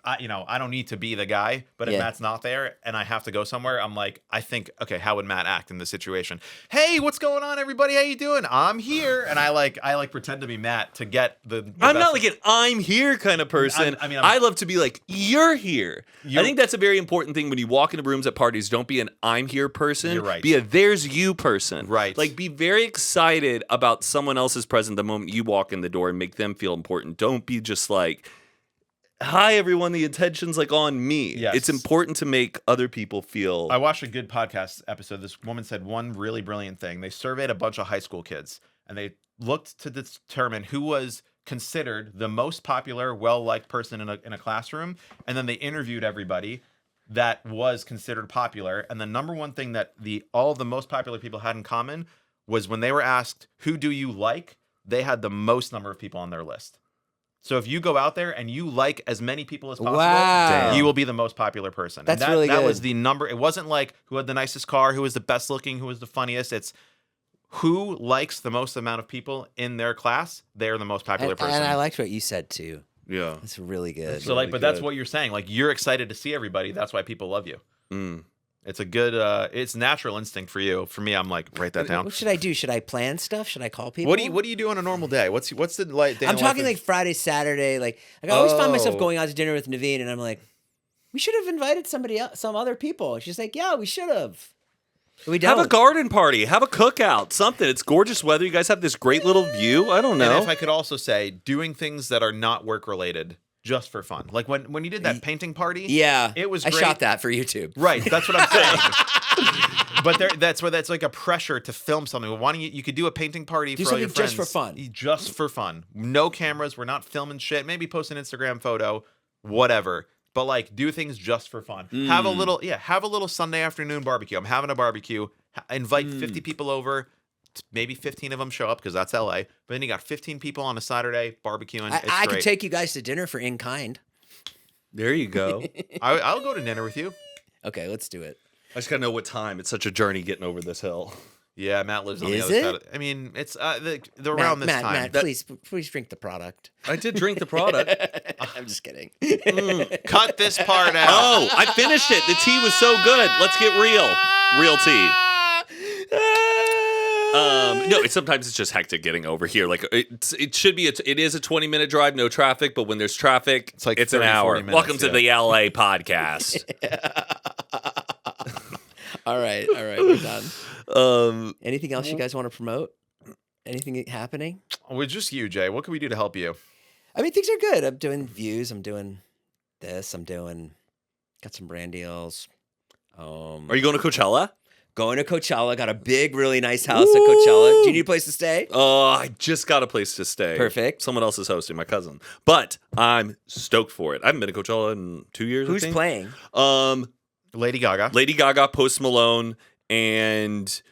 I don't need to be the guy. But if Yeah. Matt's not there and I have to go somewhere, I'm like, I think, okay, how would Matt act in this situation? Hey, what's going on, everybody? How you doing? I'm here, and I pretend to be Matt to get the I'm best- not like an I'm here kind of person. I love to be like, you're here. I think that's a very important thing when you walk into rooms at parties. Don't be an I'm here person. You're right. Be a there's you person. Right. Like be very excited about someone else's presence the moment you walk in the door and make them feel important. Don't be just like, hi everyone, the attention's like on me. Yes. It's important to make other people feel I watched a good podcast episode. This woman said one really brilliant thing. They surveyed a bunch of high school kids and they looked to determine who was considered the most popular, well-liked person in a classroom, and then they interviewed everybody that was considered popular, and the number one thing that all the most popular people had in common was when they were asked, who do you like, they had the most number of people on their list. So if you go out there and you like as many people as possible, Wow. you will be the most popular person. That's and really that good. was the number. It wasn't like who had the nicest car, who was the best looking, who was the funniest. It's who likes the most amount of people in their class. They're the most popular person. And I liked what you said too. Yeah. That's really good. So really but that's good. what you're saying. Like you're excited to see everybody. That's why people love you. Mm. It's a good. It's natural instinct for you. For me, I'm like write that down. What should I do? Should I plan stuff? Should I call people? What do you do on a normal day? What's the like? I'm talking like Friday, Saturday. Like I always find myself going out to dinner with Naveen, and I'm like, we should have invited somebody else, some other people. She's like, yeah, we should have. We don't. Have a garden party. Have a cookout. Something. It's gorgeous weather. You guys have this great little view. I don't know. And if I could also say, doing things that are not work related, just for fun. Like when you did that painting party. Yeah, it was. I Great. shot that for YouTube. Right. That's what I'm saying. But that's like a pressure to film something. Well, why don't you could do a painting party Do for all your something friends. just for fun. Just for fun. No cameras. We're not filming shit. Maybe post an Instagram photo, whatever. But like do things just for fun. Have a little Sunday afternoon barbecue. I'm having a barbecue. Invite 50 people over. Maybe 15 of them show up because that's LA. But then you got 15 people on a Saturday barbecuing. I could take you guys to dinner for inKInd. There you go. I'll go to dinner with you. Okay, let's do it. I just gotta know what time. It's such a journey getting over this hill. Yeah, Matt lives on the Is other it? side. I mean, it's around this time. Matt, please drink the product. I did drink the product. I'm just kidding. Cut this part out. Oh, I finished it. The tea was so good. Let's get real. Real tea. No, sometimes it's just hectic getting over here. Like it should be. It is a 20-minute drive, no traffic. But when there's traffic, It's like an 30, hour. 40 minutes, Welcome to the LA podcast. All right, we're done. Anything else you guys want to promote? Anything happening? Well, just you, Jay. What can we do to help you? I mean, things are good. I'm doing views. I'm doing this. Got some brand deals. Are you going to Coachella? Going to Coachella. Got a big, really nice house at Coachella. Do you need a place to stay? Oh, I just got a place to stay. Perfect. Someone else is hosting, my cousin. But I'm stoked for it. I haven't been to Coachella in 2 years. Who's I think. playing? Lady Gaga. Lady Gaga, Post Malone, and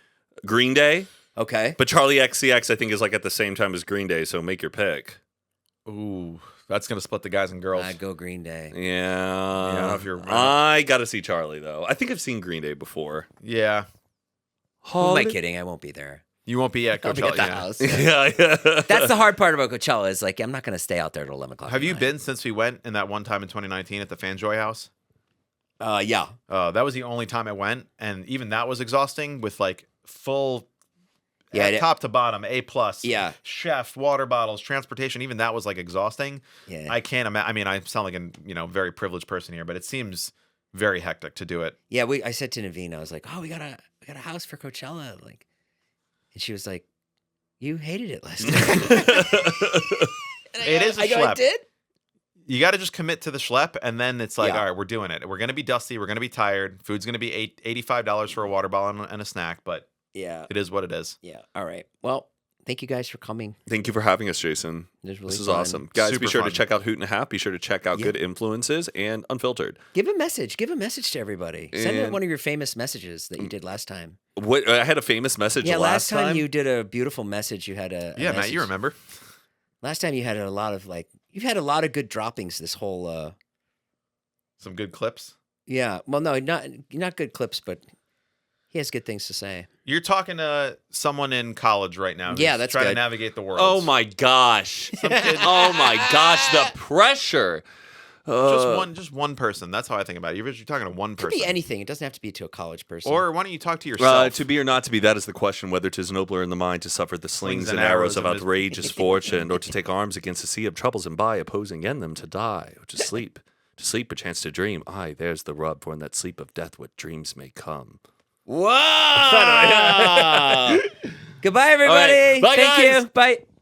Green Day. Okay. But Charlie XCX, I think, is like at the same time as Green Day. So make your pick. Ooh, that's gonna split the guys and girls. I go Green Day. Yeah. I don't know if you're. I got to see Charlie, though. I think I've seen Green Day before. Yeah, Who am I kidding? I won't be there. you won't be at I'll be Coachella. at the yeah. house. Yeah. That's the hard part about Coachella is like I'm not going to stay out there till 11 o'clock. Have at you night. been since we went in that one time in 2019 at the Fanjoy house? Yeah. That was the only time I went, and even that was exhausting with like full. Yeah, top to bottom, A+. Yeah. Chef, water bottles, transportation. Even that was like exhausting. Yeah. I can't imagine. I mean, I sound like a very privileged person here, but it seems very hectic to do it. Yeah, I said to Naveen, I was like, "Oh, we got a house for Coachella." Like, and she was like, "You hated it last time." It is a I schlep. did. You got to just commit to the schlep, and then it's like, Yeah. all right, we're doing it. We're gonna be dusty. We're gonna be tired. Food's gonna be $85 for a water bottle and a snack, but Yeah. it is what it is. Yeah. All right. Well, thank you guys for coming. Thank you for having us, Jason. It was really This is fun. awesome. Guys, be Super sure fun. to check out Hoot and a Half. Be sure to check out Yeah. Good Influences and Unfiltered. Give a message. Give a message to everybody. Send And- one of your famous messages that you did last time. What I had a famous message Yeah, last time. you did a beautiful message. You had a Yeah, Matt, message. you remember? Last time you had a lot of you've had a lot of good droppings this whole. Some good clips. Yeah. Well, no, not good clips, but he has good things to say. You're talking to someone in college right now. Yeah, who's that's trying to good. navigate the world. Oh my gosh. Oh my gosh, the pressure. Just one person. That's how I think about it. You're talking to one Could person. be anything. It doesn't have to be to a college person. Or why don't you talk to yourself? To be or not to be, that is the question. Whether 'tis nobler in the mind to suffer the slings and arrows of outrageous fortune, or to take arms against a sea of troubles and by opposing in them to die, or to sleep. To sleep, perchance to dream. Aye, there's the rub, for in that sleep of death what dreams may come. Whoa! Goodbye, everybody. All right. Bye, Thank guys. you. Bye.